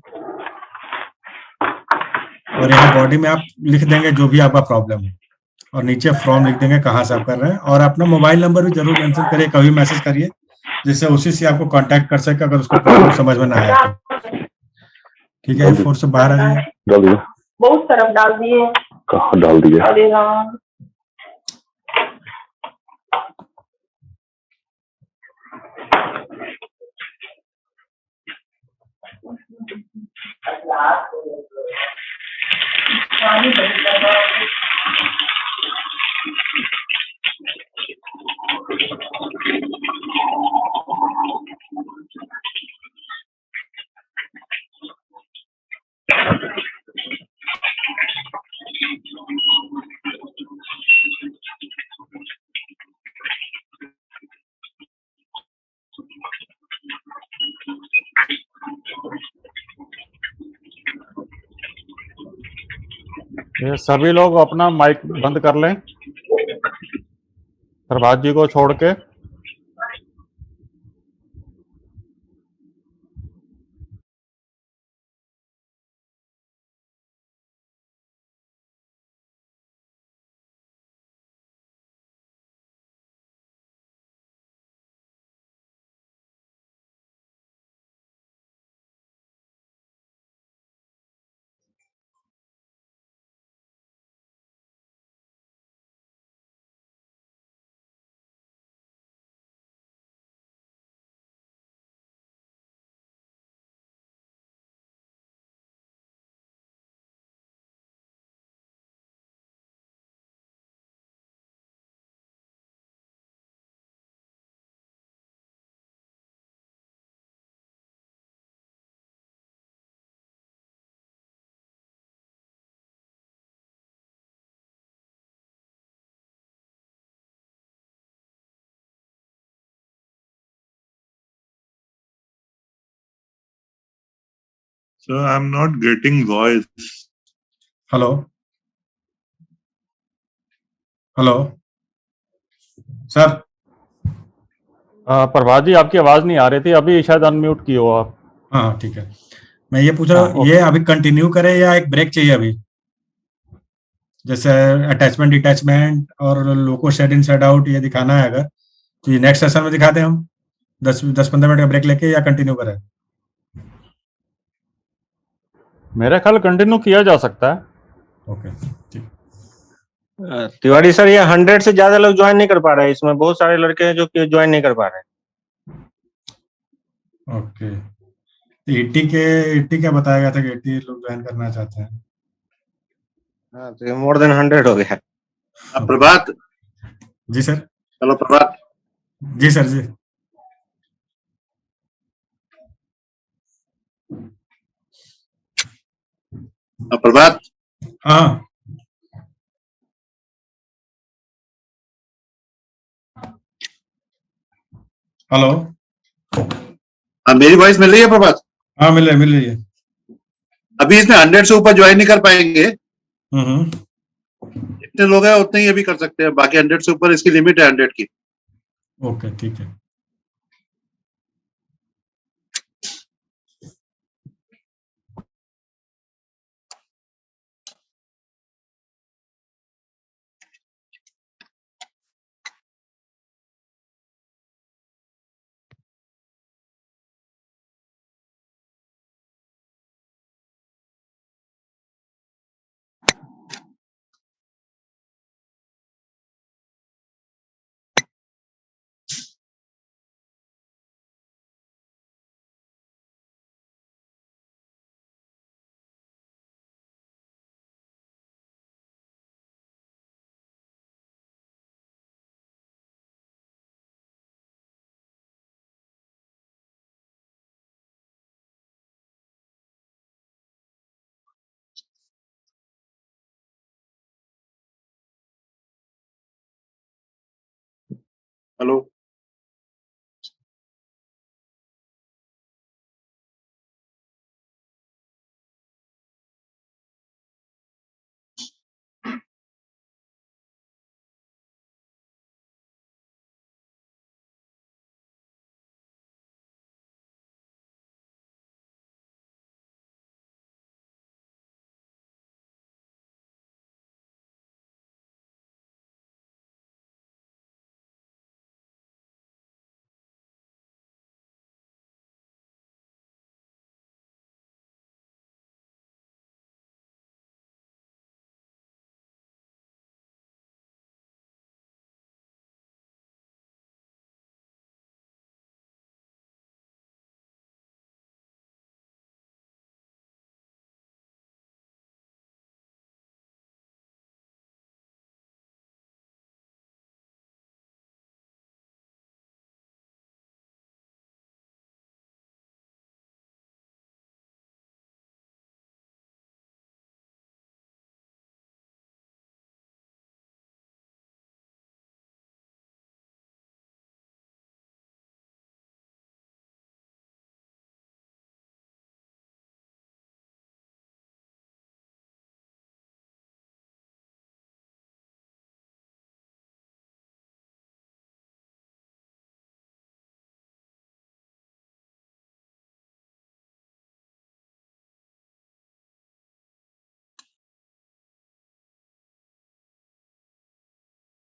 और यहाँ बॉडी में आप लिख देंगे जो भी आपका प्रॉब्लम है, और नीचे फ्रॉम लिख देंगे कहाँ से आप कर रहे हैं, और अपना मोबाइल नंबर भी जरूर मेंशन करिए, कभी मैसेज करिए, जिससे उसी से आपको कांटेक्ट कर सके अगर उसको प्रॉब्लम समझ में ना आया तो। ठीक है, F4 से बाहर आ जाइए। डाल दिया, बहुत तरफ डाल दिए। कहाँ डाल दिया? अरे राम, पानी ये सभी लोग अपना माइक बंद कर लें, प्रभात जी को छोड़ के। So I'm not getting voice. Hello hello sir. Prabhat ji आपकी आवाज नहीं आ रही थी, अभी शायद अनम्यूट की हो आप। हाँ ठीक है, मैं ये पूछ रहा हाँ, हूँ, ये अभी कंटिन्यू करें या एक ब्रेक चाहिए अभी? जैसे अटैचमेंट डिटैचमेंट और लोको शेड इन शेड आउट ये दिखाना है, अगर तो ये नेक्स्ट सेशन में दिखा दें हम, 10-15 मिनट का ब्रेक लेके, या कंटिन्यू करें? मेरा ख्याल कंटिन्यू किया जा सकता है। ओके ठीक। तिवारी सर, ये 100 से ज्यादा लोग ज्वाइन नहीं कर पा रहे हैं। इसमें बहुत सारे लड़के हैं जो कि ज्वाइन नहीं कर पा रहे हैं। ओके, 80 क्या बताया गया था कि 80 लोग ज्वाइन करना चाहते हैं? हाँ, तो मोर देन 100 हो गया। प्रभात। जी सर। हेलो प्रभात। जी सर जी। प्रभात। हाँ हेलो। मेरी वॉइस मिल रही है प्रभात? हाँ मिल रही है। अभी इसमें 100 से ऊपर ज्वाइन नहीं कर पाएंगे। हम्म। जितने लोग हैं उतने ही अभी कर सकते हैं, बाकी 100 से ऊपर इसकी लिमिट है 100 की। ओके ठीक है। हेलो।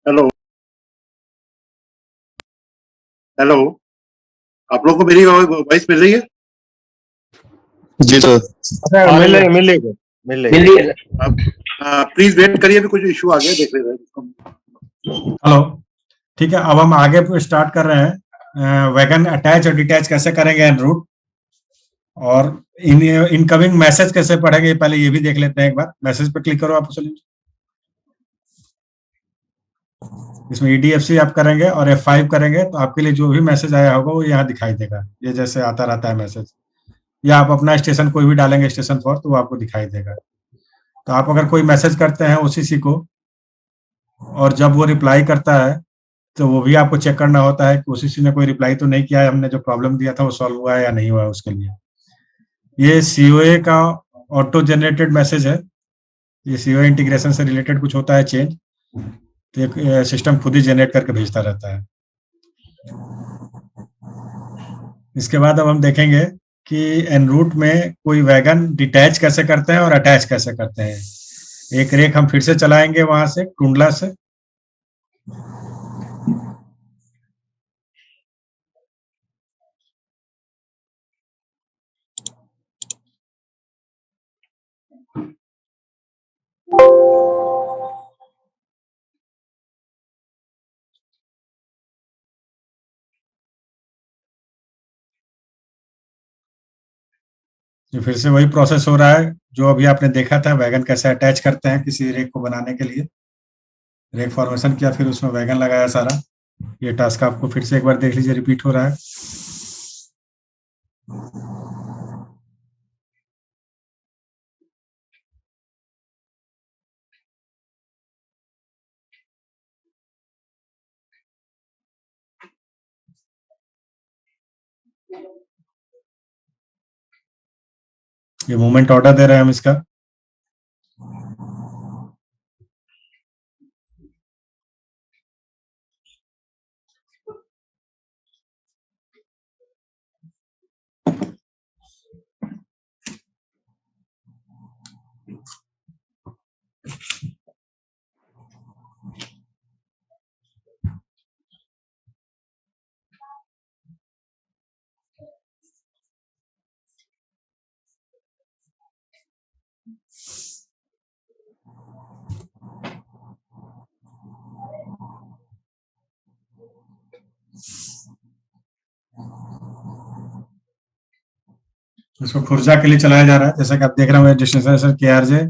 हेलो हेलो, आप लोगों को मेरी वॉइस मिल रही है? जी सर। आ मिल रही है। रही मिल रही मिल रही मिल रही है। आप प्लीज वेट करिए, अभी कुछ इशू आ गया, देख रहे हैं। हेलो, ठीक है, अब हम आगे स्टार्ट कर रहे हैं। वैगन अटैच और डिटैच कैसे करेंगे एन रूट, और इनकमिंग मैसेज कैसे पढ़ेंगे, पहले ये भी देख लेते हैं। एक बार मैसेज पे क्लिक करो आप। इसमें EDFC आप करेंगे और F5 करेंगे तो आपके लिए जो भी मैसेज आया होगा वो यहाँ दिखाई देगा। ये जैसे आता रहता है मैसेज, या आप अपना स्टेशन कोई भी डालेंगे, स्टेशन फॉर, तो वो आपको दिखाई देगा। तो आप अगर कोई मैसेज करते हैं OCC को, और जब वो रिप्लाई करता है, तो वो भी आपको चेक करना होता है कि OCC ने कोई रिप्लाई तो नहीं किया है, हमने जो प्रॉब्लम दिया था वो सॉल्व हुआ है या नहीं हुआ है उसके लिए। ये COA का ऑटो जनरेटेड मैसेज है। ये COA इंटीग्रेशन से रिलेटेड कुछ होता है चेंज, तो एक सिस्टम खुद ही जनरेट करके भेजता रहता है। इसके बाद अब हम देखेंगे कि एनरूट में कोई वैगन डिटैच कैसे करते हैं और अटैच कैसे करते हैं। एक रेख हम फिर से चलाएंगे वहां से, टुंडला से। ये फिर से वही प्रोसेस हो रहा है जो अभी आपने देखा था, वैगन कैसे अटैच करते हैं किसी रेख को बनाने के लिए। रेख फॉर्मेशन किया, फिर उसमें वैगन लगाया सारा। ये टास्क आपको फिर से एक बार देख लीजिए, रिपीट हो रहा है। ये मूवमेंट ऑर्डर दे रहे हैं हम इसका। इसको खुर्जा के लिए चलाया जा रहा है, जैसा कि आप देख रहे हैं डेस्टिनेशन KRJ।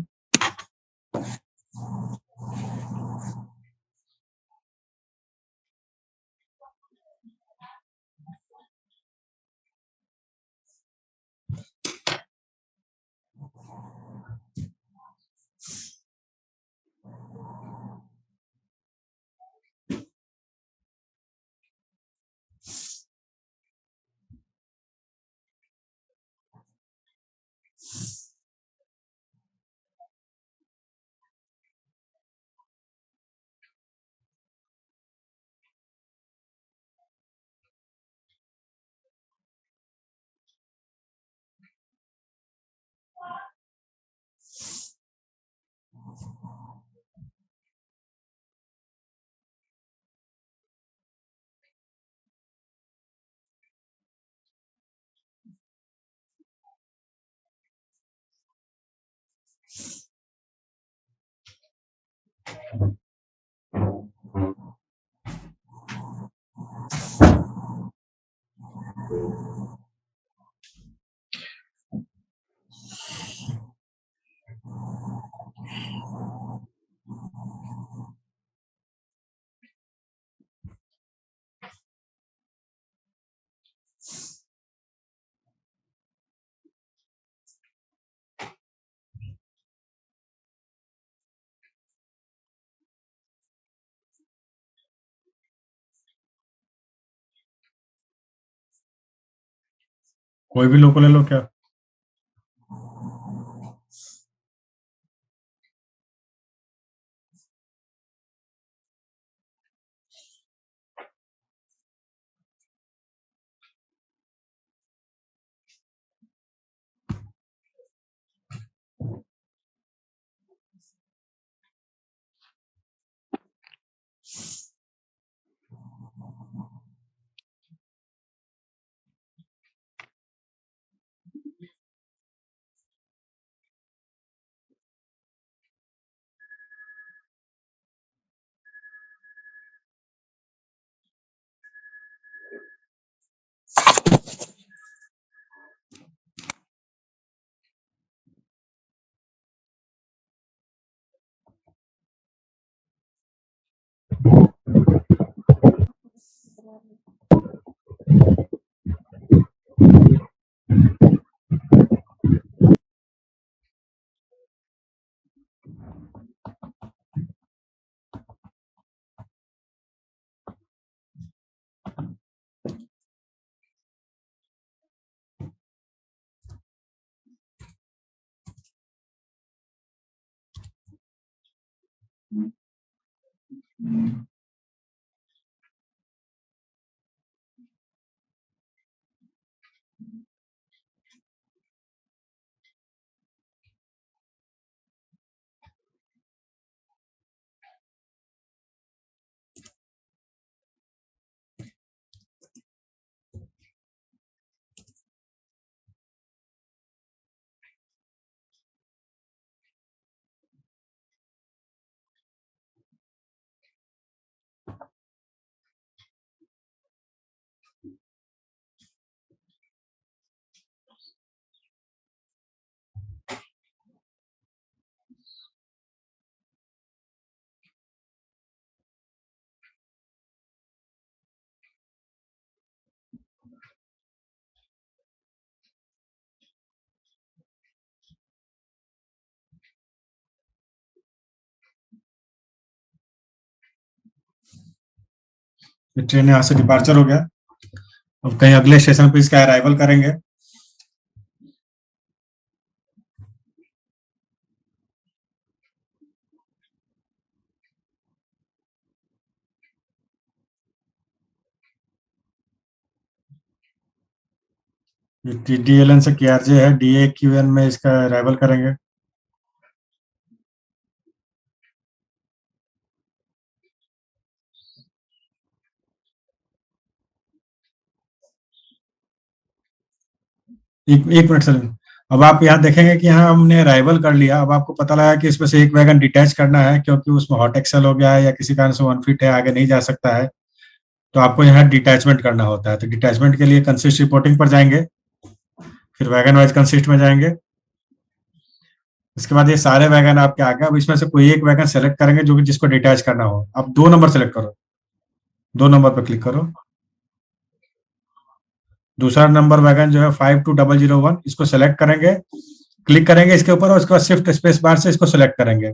कोई भी लोको ले लो क्या। ये ट्रेन यहाँ से डिपार्चर हो गया। अब कहीं अगले स्टेशन पे इसका अराइवल करेंगे। ये DLN से KRJ है, DAQN में इसका अराइवल करेंगे। एक मिनट सर। अब आप यहाँ देखेंगे कि यहाँ हमने अराइवल कर लिया। अब आपको पता लगा कि इसमें से एक वैगन डिटैच करना है, क्योंकि उसमें हॉट एक्सेल हो गया है या किसी कारण से 1 फीट है, आगे नहीं जा सकता है, तो आपको यहाँ डिटैचमेंट करना होता है। तो डिटैचमेंट के लिए कंसिस्ट रिपोर्टिंग पर जाएंगे, फिर वैगन वाइज कंसिस्ट में जाएंगे। इसके बाद ये सारे वैगन आपके आ गए। अब इसमें से कोई एक वैगन सेलेक्ट करेंगे जो कि जिसको डिटैच करना हो। अब 2 नंबर सेलेक्ट करो, 2 नंबर पर क्लिक करो। दूसरा नंबर वैगन जो है 52001, इसको सेलेक्ट करेंगे, क्लिक करेंगे इसके ऊपर और उसके बाद शिफ्ट स्पेस बार से इसको सेलेक्ट करेंगे।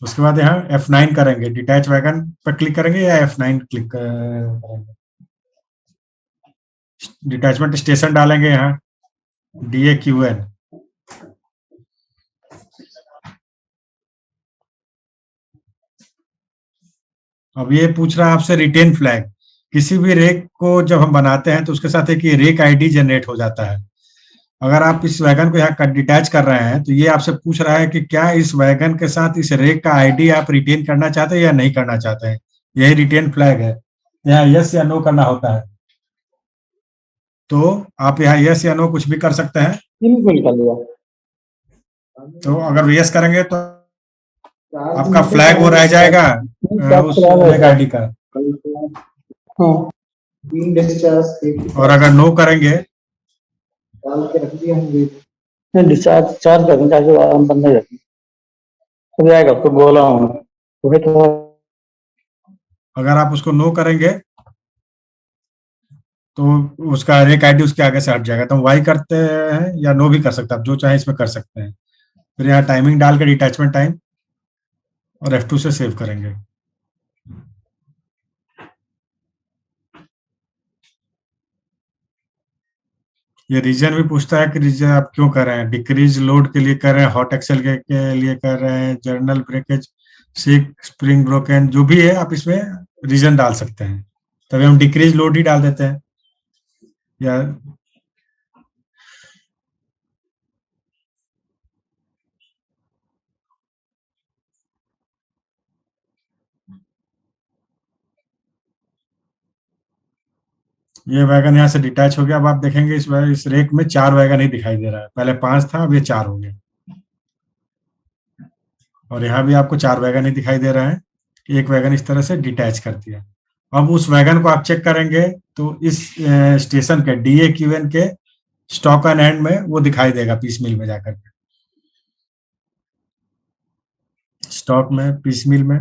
उसके बाद यहाँ F9 करेंगे, डिटैच वैगन पर क्लिक करेंगे या F9 क्लिक करेंगे। डिटैचमेंट स्टेशन डालेंगे यहाँ DAQN। अब ये पूछ रहा है आपसे रिटेन फ्लैग। किसी भी रेक को जब हम बनाते हैं तो उसके साथ एक ये रेक आईडी जनरेट हो जाता है। अगर आप इस वैगन को यहाँ डिटैच कर रहे हैं तो ये आपसे पूछ रहा है कि क्या इस वैगन के साथ इस रेक का आईडी आप रिटेन करना चाहते हैं या नहीं करना चाहते हैं। यही रिटेन फ्लैग है। यहाँ यस या नो करना होता है। तो आप यहाँ यस या नो कुछ भी कर सकते हैं। तो अगर यस करेंगे तो आपका फ्लैग वो रह जाएगा उस रेक आईडी का। और अगर नो करेंगे डिस्चार्ज चार्ज कर ताकि आराम बंद हो जाए। तो जाएगा तो बोला हूँ तो अगर आप उसको नो करेंगे तो उसका रेक आईडी उसके आगे से हट जाएगा। तो हम वाई करते हैं या नो भी कर सकते हैं, आप जो चाहें इसमें कर सकते हैं। फिर यहाँ टाइमिंग डाल के डिटैचमेंट टाइम और F2 से सेव करेंगे। ये रीजन भी पूछता है कि रीजन आप क्यों कर रहे हैं। डिक्रीज लोड के लिए कर रहे हैं, हॉट एक्सेल के लिए कर रहे हैं, जर्नल ब्रेकेज, सिक, स्प्रिंग ब्रोकन, जो भी है आप इसमें रीजन डाल सकते हैं। तभी हम डिक्रीज लोड ही डाल देते हैं। या ये वैगन यहाँ से डिटैच हो गया। अब आप देखेंगे इस रेक में 4 वैगन ही दिखाई दे रहा है। पहले 5 था, अब ये 4 हो गया। और यहाँ भी आपको 4 वैगन ही दिखाई दे रहा है। एक वैगन इस तरह से डिटैच कर दिया। अब उस वैगन को आप चेक करेंगे तो इस स्टेशन के DAQN के स्टॉक एंड एंड में वो दिखाई देगा, पीस मिल में जाकर के। स्टॉक में, पीस मिल में,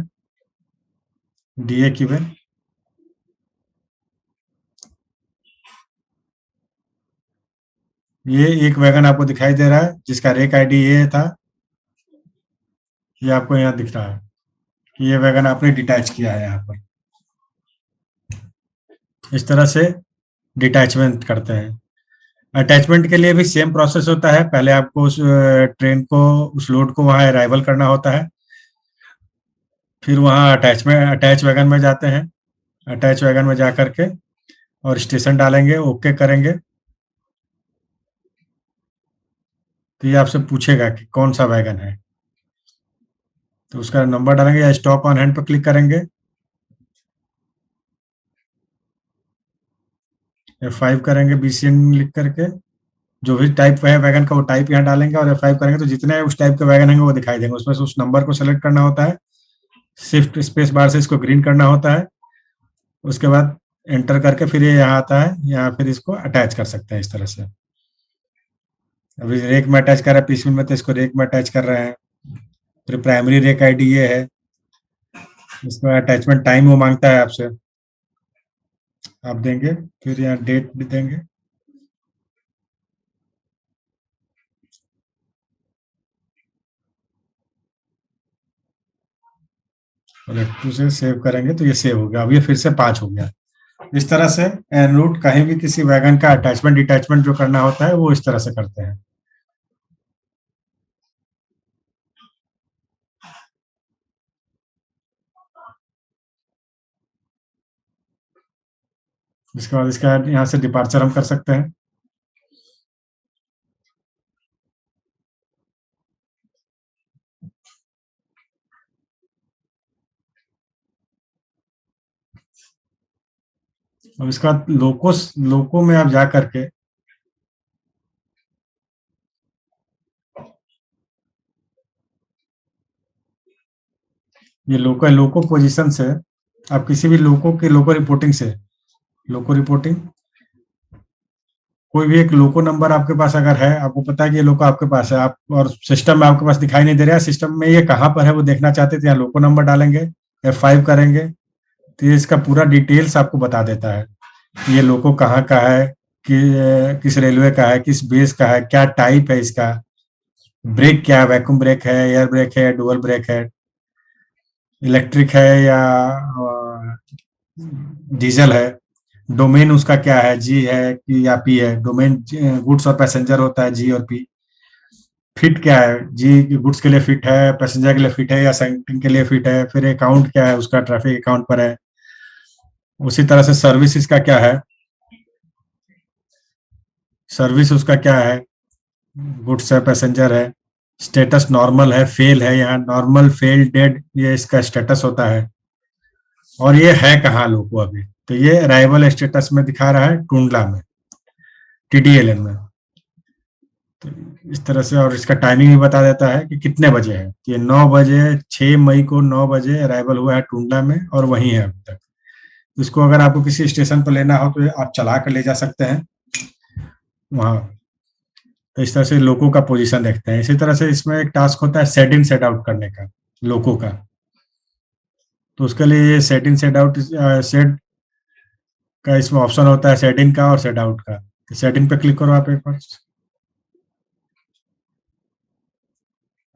DAQN। ये एक वैगन आपको दिखाई दे रहा है जिसका रेक आईडी ये था। ये आपको यहाँ दिख रहा है कि ये वैगन आपने डिटैच किया है यहाँ पर। इस तरह से डिटैचमेंट करते हैं। अटैचमेंट के लिए भी सेम प्रोसेस होता है। पहले आपको उस ट्रेन को, उस लोड को वहां अराइवल करना होता है, फिर वहां अटैच वैगन में जाते हैं। अटैच वैगन में जा करके और स्टेशन डालेंगे, ओके करेंगे, तो ये आपसे पूछेगा कि कौन सा वैगन है, तो उसका नंबर डालेंगे या स्टॉप ऑन हैंड पर क्लिक करेंगे, F5 करेंगे BCN लिख करके, जो भी टाइप है वैगन का वो टाइप यहाँ डालेंगे और F5 करेंगे तो जितने उस टाइप के वैगन होंगे वो दिखाई देंगे। उसमें से उस नंबर को सेलेक्ट करना होता है, शिफ्ट स्पेस बार से इसको ग्रीन करना होता है, उसके बाद एंटर करके फिर ये यहाँ आता है, यहाँ फिर इसको अटैच कर सकते हैं इस तरह से। अभी रेक में अटैच कर रहा है पीसीबी में, तो इसको रेक में अटैच कर रहे हैं। फिर प्राइमरी रेक आईडी ये है, इसका अटैचमेंट टाइम वो मांगता है आपसे, आप देंगे, फिर यहाँ डेट भी देंगे, और F2 से सेव करेंगे तो ये सेव हो गया। अब ये फिर से 5 हो गया। इस तरह से एन रूट कहीं भी किसी वैगन का अटैचमेंट डिटैचमेंट जो करना होता है वो इस तरह से करते हैं। इसके बाद इसका यहाँ से डिपार्चर हम कर सकते हैं। अब इसका लोको में आप जा करके ये लोको पोजीशन से आप किसी भी लोको रिपोर्टिंग से, लोको रिपोर्टिंग कोई भी एक लोको नंबर आपके पास अगर है, आपको पता है कि ये लोको आपके पास है, आप और सिस्टम में आपके पास दिखाई नहीं दे रहा है, सिस्टम में ये कहाँ पर है वो देखना चाहते थे, यहाँ लोको नंबर डालेंगे, F5 करेंगे तो ये इसका पूरा डिटेल्स आपको बता देता है कि ये लोको कहाँ का है, किस रेलवे का है, किस बेस का है, क्या टाइप है इसका, ब्रेक क्या है, वैक्यूम ब्रेक है, एयर ब्रेक है, डुअल ब्रेक है, इलेक्ट्रिक है या डीजल है, डोमेन उसका क्या है, जी है कि या पी है। डोमेन गुड्स और पैसेंजर होता है, जी और पी। फिट क्या है, जी गुड्स के लिए फिट है, पैसेंजर के लिए फिट है या सेंटिंग के लिए फिट है। फिर अकाउंट क्या है उसका, ट्रैफिक अकाउंट पर है। उसी तरह से सर्विस इसका क्या है, सर्विस उसका क्या है, गुड्स है, पैसेंजर है, स्टेटस नॉर्मल है, फेल है, यहाँ नॉर्मल, फेल, डेड, ये इसका स्टेटस होता है। और ये है कहाँ लोगों अभी, तो ये अराइवल स्टेटस में दिखा रहा है टूंडला में, TDLM में। तो इस तरह से, और इसका टाइमिंग भी बता देता है कि कितने बजे है। ये 9 बजे, 6 मई को 9 बजे अराइवल हुआ है टूंडला में और वहीं है अभी तक। इसको अगर आपको किसी स्टेशन पर लेना हो तो आप चला कर ले जा सकते हैं वहाँ। तो इस तरह से लोगों का पोजीशन देखते हैं। इसी तरह से इसमें एक टास्क होता है सेट इन सेट आउट करने का लोगों का, तो उसके लिए ये सेट इन सेट आउट, सेट का इसमें ऑप्शन होता है सेट इन का और सेट आउट का। तो सेट इन पे क्लिक करो आप एक बार।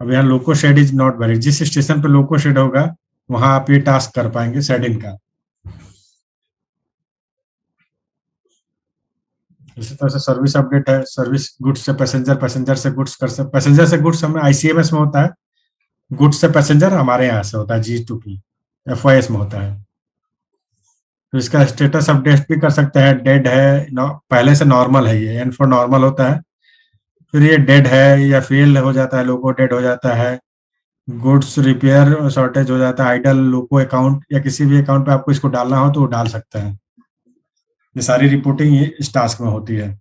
अब यहाँ loco shed is not valid, जिस स्टेशन पे लोको शेड होगा वहां आप ये टास्क कर पाएंगे सेट इन का। इसी तरह से सर्विस अपडेट है, सर्विस गुड्स से पैसेंजर, पैसेंजर से गुड्स, पैसेंजर से गुड्स हमें ICMS में होता है, गुड्स से पैसेंजर हमारे यहाँ से होता है G2P, FYS में होता है। तो इसका स्टेटस अपडेट भी कर सकते हैं। डेड है, पहले से नॉर्मल है, ये N फॉर नॉर्मल होता है, फिर ये डेड है या फेल हो जाता है, लोको डेड हो जाता है, गुड्स रिपेयर शॉर्टेज हो जाता है, आइडल लोको अकाउंट, या किसी भी अकाउंट पे आपको इसको डालना हो तो वो डाल सकते हैं। ये सारी रिपोर्टिंग ये इस टास्क में होती है।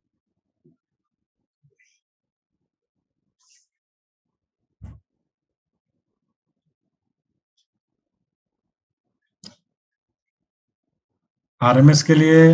RMS के लिए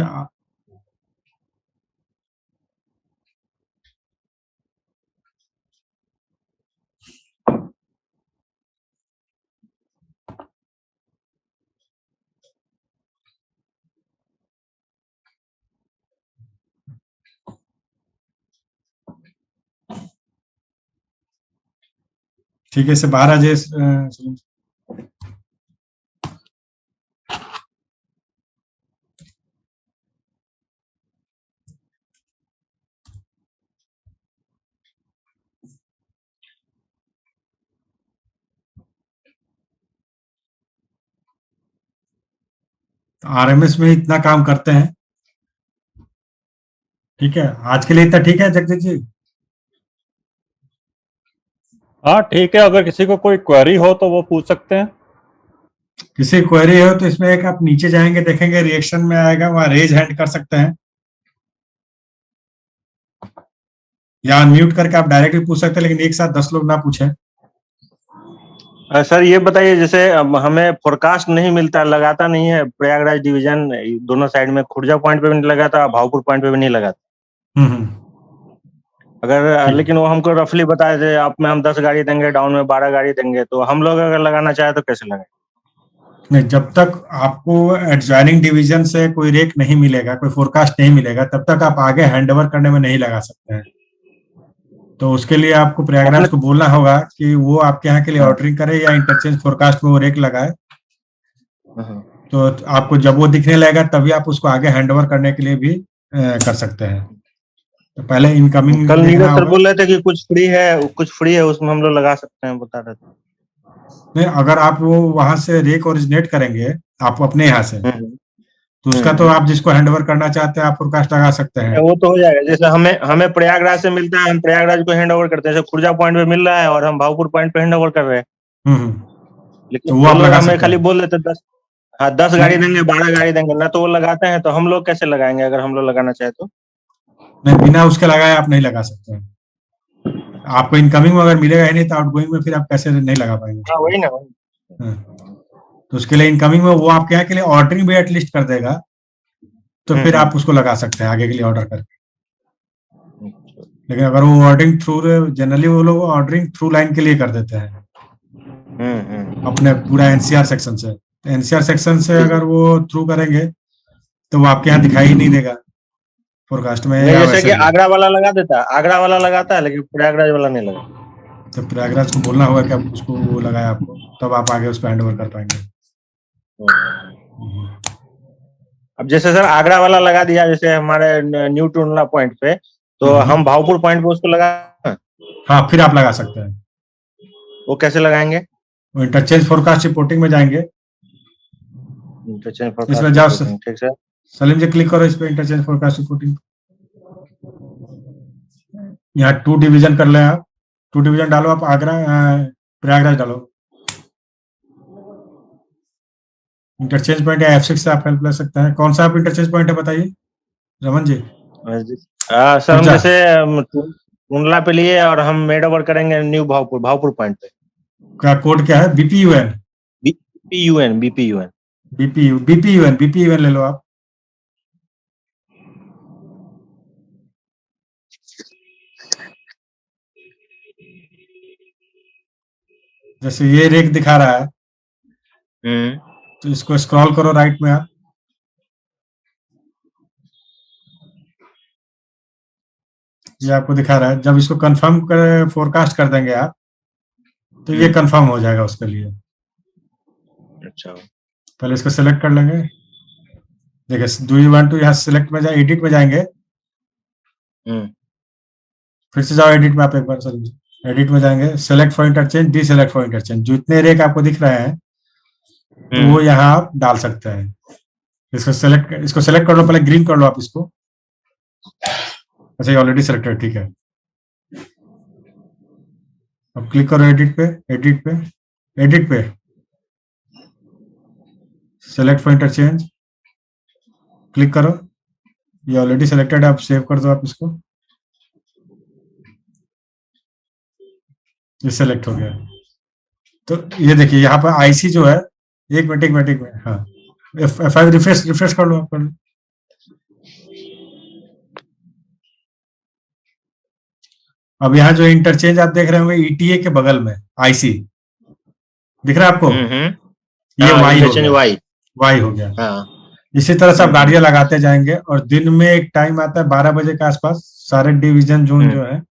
ठीक है, इससे बाहर आ जाइए। तो आरएमएस में इतना काम करते हैं। ठीक है, आज के लिए इतना ठीक है जगदीश जी। हाँ ठीक है, अगर किसी को कोई क्वेरी हो तो वो पूछ सकते हैं। किसी क्वेरी हो तो इसमें एक आप नीचे जाएंगे, देखेंगे रिएक्शन में आएगा, वहां रेज हैंड कर सकते हैं, या अनम्यूट करके आप डायरेक्ट भी पूछ सकते हैं, लेकिन एक साथ 10 लोग ना पूछें। सर ये बताइए, जैसे अब हमें फोरकास्ट नहीं मिलता, लगाता नहीं है प्रयागराज डिवीजन दोनों साइड में, खुर्जा पॉइंट पे भी नहीं लगाता, भावपुर पॉइंट पे भी नहीं लगाता। अगर लेकिन वो हमको रफली बताए थे, आप में हम 10 गाड़ी देंगे, डाउन में 12 गाड़ी देंगे, तो हम लोग अगर लगाना चाहे तो कैसे लगाए? नहीं, जब तक आपको एडजॉइनिंग डिवीजन से कोई रेक नहीं मिलेगा, कोई फोरकास्ट नहीं मिलेगा, तब तक आप आगे हैंडओवर करने में नहीं लगा सकते हैं। तो उसके लिए आपको प्रयागराज को बोलना होगा कि वो आपके यहाँ के लिए ऑर्डरिंग करे या इंटरचेंज फोरकास्ट में वो रेक लगाए। तो आपको जब वो दिखने लगेगा तभी आप उसको आगे हैंडओवर करने के लिए भी कर सकते हैं। तो पहले इनकमिंग कल नीरज सर बोल रहे थे कि कुछ फ्री है उसमें हम लोग लगा सकते हैं, बता रहे थे। नहीं, अगर आप वो वहां से रेक ओरिजिनेट करेंगे आप अपने यहाँ से, तो उसका तो आप जिसको हैंडओवर करना चाहते हैं आप फोरकास्ट लगा सकते हैं। वो तो हो जाएगा, जैसे हमें प्रयागराज से मिलता है, हम प्रयागराज को हैंडओवर करते हैं, जैसे खुर्जा पॉइंट पे मिल रहा है और हम भावपुर पॉइंट पे हैंडओवर कर रहे हैं। लेकिन तो वो आप लगा हमें खाली बोल देते 10 गाड़ी देंगे, 12 गाड़ी देंगे ना, तो वो लगाते हैं। तो हम लोग कैसे लगाएंगे अगर हम लोग लगाना चाहे तो? नहीं, बिना उसके लगाए आप नहीं लगा सकते हैं। आपको इनकमिंग में अगर मिलेगा ही नहीं तो आउटगोइंग में फिर आप कैसे नहीं लगा पाएंगे? वही ना। तो उसके लिए इनकमिंग में वो आपके यहाँ के लिए ऑर्डरिंग भी एटलीस्ट कर देगा, तो फिर आप उसको लगा सकते हैं आगे के लिए ऑर्डर करके। लेकिन अगर वो ऑर्डरिंग थ्रू, जनरली वो लोग ऑर्डरिंग थ्रू लाइन के लिए कर देते हैं अपने पूरा एनसीआर सेक्शन से। एनसीआर सेक्शन से अगर वो थ्रू करेंगे तो वो आपके यहाँ दिखाई ही नहीं देगा फोरकास्ट में। जैसे कि आगरा वाला लगा देता है, आगरा वाला लगाता है, लेकिन प्रयागराज वाला नहीं लगा। तो प्रयागराज को बोलना होगा कि आप उसको वो लगाया आपको, तब आप आगे उसको हैंडओवर कर पाएंगे। अब जैसे सर आगरा वाला लगा दिया, जैसे हमारे न्यू टूरला पॉइंट पे, तो हम भावपुर पॉइंट पे उसको लगा। हाँ, फिर आप लगा सकते हैं। वो कैसे लगाएंगे? वो इंटरचेंज फोरकास्ट रिपोर्टिंग में जाएंगे, इसमें जाओ। ठीक सर, सलीम जी क्लिक करो इस पे, इंटरचेंज फोरकास्ट रिपोर्टिंग। यहाँ 2 डिवीजन कर लें आप, 2 डिवीजन डालो आप, आगरा प्रयागराज डालो। इंटरचेंज पॉइंट या F6 से आप हेल्प ले सकते हैं। कौन सा आप इंटरचेंज पॉइंट है बताइए रमन जी? सर हम जैसे टूरला पे लिए और हम मेड ओवर करेंगे न्यू भावपुर पॉइंट पे। क्या कोड क्या है? BPUN BPUN ले लो आप। जैसे ये रेक दिखा रहा है, तो इसको स्क्रॉल करो राइट में आप, ये आपको दिखा रहा है। जब इसको कंफर्म कर फोरकास्ट कर देंगे आप, तो ये कंफर्म हो जाएगा उसके लिए। अच्छा, पहले इसको सेलेक्ट कर लेंगे। देखिए, डू यू वांट टू, यहाँ सेलेक्ट में जाए, एडिट में जाएंगे, फिर से जाओ एडिट में, आप एक बार सर एडिट में जाएंगे, select for interchange, D select for interchange. जितने रेक आपको दिख रहे हैं तो वो यहाँ आप डाल सकते हैं। इसको सेलेक्ट कर लो, पहले ग्रीन कर लो आप इसको। अच्छा, ये ऑलरेडी सेलेक्टेड, ठीक है। अब क्लिक करो एडिट पे सेलेक्ट फॉर इंटरचेंज, क्लिक करो। ये ऑलरेडी सेलेक्टेड है, आप सेव कर दो आप इसको। ये सेलेक्ट हो गया। तो ये देखिए यहाँ पर आईसी जो है, एक मिनट में, हाँ, F5 रिफ्रेश कर लो आप। अब यहाँ जो इंटरचेंज आप देख रहे होंगे ETA के बगल में आईसी दिख रहा है आपको? ये वाई हो गया। इसी तरह से आप गाड़ियां लगाते जाएंगे, और दिन में एक टाइम आता है 12 बजे के आसपास, सारे डिवीजन जोन जो है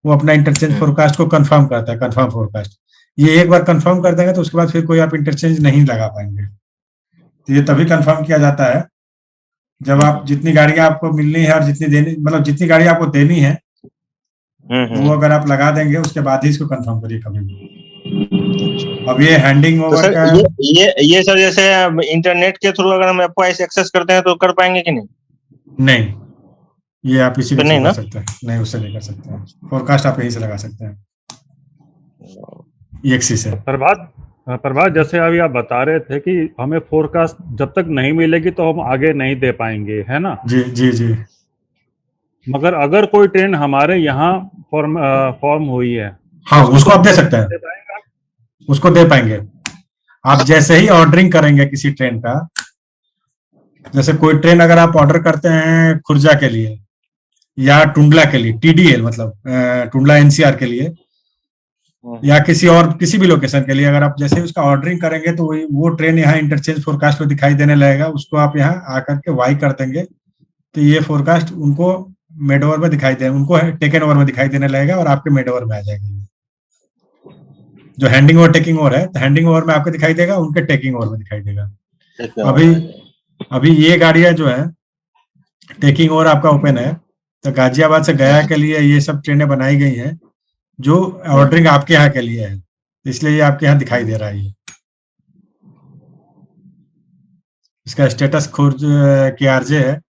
वो अपना इंटरचेंज फोरकास्ट को कंफर्म करता है, कंफर्म फोरकास्ट। ये एक बार कंफर्म कर देंगे तो उसके बाद फिर कोई आप इंटरचेंज नहीं लगा पाएंगे। तो ये तभी कंफर्म किया जाता है जब आप जितनी गाड़ियां आपको मिलनी है और जितनी देनी, मतलब जितनी गाड़ी आपको देनी है वो अगर आप लगा देंगे, उसके बाद ही इसको कंफर्म करिए कभी भी। अब ये हैंडिंग तो ओवर सर का ये सर जैसे इंटरनेट के थ्रू अगर हम एप्वाइस एक्सेस करते हैं तो कर पाएंगे कि नहीं? नहीं, ये आप इसी के तो थ्रू नहीं कर ना? सकते हैं, नहीं उससे नहीं कर सकते हैं। फोरकास्ट आप यहीं से लगा सकते हैं, EXE से। प्रभात जैसे अभी आप बता रहे थे कि हमें फोरकास्ट जब तक नहीं मिलेगी तो हम आगे नहीं दे पाएंगे, है ना? जी जी जी। मगर अगर कोई ट्रेन हमारे यहाँ फॉर्म हुई है, हाँ, उसको आप दे तुरंत सकते हैं, दे पाएंगे आप? उसको दे पाएंगे। आप जैसे ही ऑर्डरिंग करेंगे किसी ट्रेन का, जैसे कोई ट्रेन अगर आप ऑर्डर करते हैं खुर्जा के लिए या टुंडला के लिए, TDL मतलब टुंडला NCR के लिए, या किसी और किसी भी लोकेशन के लिए, अगर आप जैसे ही उसका ऑर्डरिंग करेंगे तो वो ट्रेन यहाँ इंटरचेंज फोरकास्ट में दिखाई देने लगेगा। उसको आप यहाँ आकर के वाई कर देंगे तो ये फोरकास्ट उनको मिड ओवर में दिखाई दे, उनको टेकन ओवर में दिखाई देने लगेगा और आपके मिड ओवर में आ जाएगा। जो हैंडिंग ओवर टेकिंग ओवर है, तो हैंडिंग ओवर में आपको दिखाई देगा, उनके टेकिंग ओवर में दिखाई देगा। अभी ये गाड़ियां जो है टेकिंग ओवर आपका ओपन है, तो गाजियाबाद से गया के लिए ये सब ट्रेनें बनाई गई हैं जो ऑर्डरिंग आपके यहाँ के लिए है, इसलिए ये आपके यहाँ दिखाई दे रहा है। ये इसका स्टेटस खुर्ज KRJ है।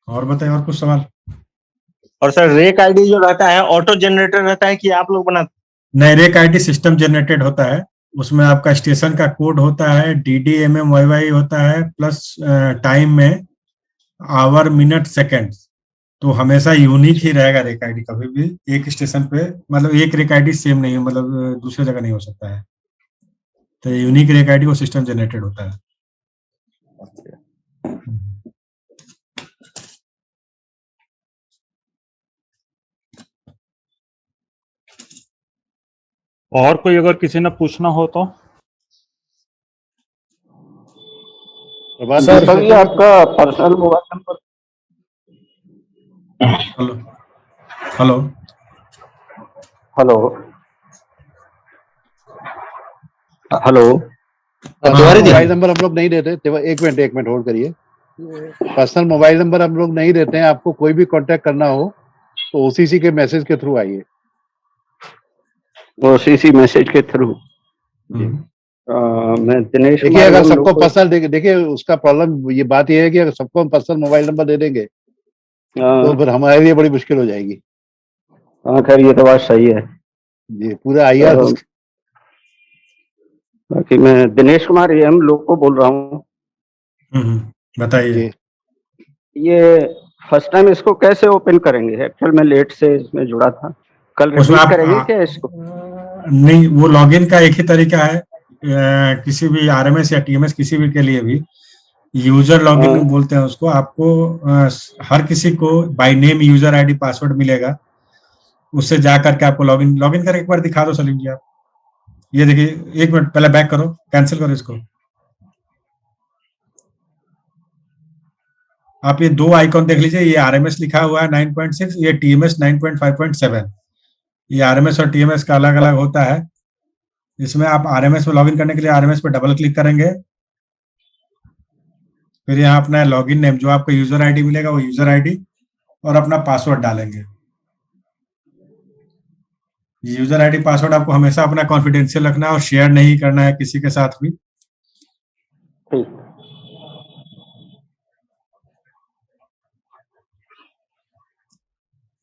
और बताइए, और कुछ सवाल? और सर रेक आईडी जो रहता है ऑटो जनरेटर रहता है कि आप लोग बनाते? नहीं, रेक आईडी सिस्टम जनरेटेड होता है। उसमें आपका स्टेशन का कोड होता है, DD MM YY होता है, प्लस टाइम में आवर मिनट सेकंड। तो हमेशा यूनिक ही रहेगा रेक आईडी, कभी भी एक स्टेशन पे मतलब एक रेक आईडी सेम नहीं, मतलब दूसरे जगह नहीं हो सकता है। तो यूनिक रेक आईडी वो सिस्टम जनरेटेड होता है। और कोई अगर किसी ने पूछना हो तो? सर ये आपका personal mobile number. Hello hello hello hello mobile number हम लोग नहीं देते। एक मिनट होल्ड करिए। पर्सनल मोबाइल नंबर हम लोग नहीं देते हैं। आपको कोई भी कांटेक्ट करना हो तो OCC के मैसेज के थ्रू आइए। OCC मैसेज के थ्रू। मैं दिनेश देखिए अगर सबको पर्सनल देखिए उसका प्रॉब्लम ये बात ये है कि अगर सबको हम पर्सनल मोबाइल नंबर दे देंगे तो फिर हमारे लिए बड़ी मुश्किल हो जाएगी। हाँ खैर ये तो बात सही है जी। पूरा IR बाकी मैं दिनेश कुमार AM लोग को बोल रहा हूँ। बताइए। ये फर्स्ट टाइम इसको कैसे ओपन करेंगे? एक्चुअल में लेट से इसमें जुड़ा था, कल रिलीज करेंगे क्या इसको? नहीं, वो लॉगिन का एक ही तरीका है, किसी भी RMS या TMS किसी भी के लिए भी यूजर लॉगिन बोलते हैं उसको। आपको हर किसी को by name user ID password मिलेगा, उससे जा करके आपको लॉगिन करके एक बार दिखा दो सलीम जी आप। ये देखिए, एक मिनट पहले बैक करो, कैंसिल करो इसको। आप ये दो आइकॉन देख लीजिए, ये RMS लिखा हुआ है 9.6, ये TMS 9.5.7। ये RMS और TMS का अलग अलग होता है। इसमें आप RMS में लॉगिन करने के लिए RMS पे डबल क्लिक करेंगे, फिर यहाँ अपना लॉगिन नेम जो आपको यूजर आईडी मिलेगा वो यूजर आईडी और अपना पासवर्ड डालेंगे। यूजर आईडी पासवर्ड आपको हमेशा अपना कॉन्फिडेंशियल रखना है और शेयर नहीं करना है किसी के साथ भी।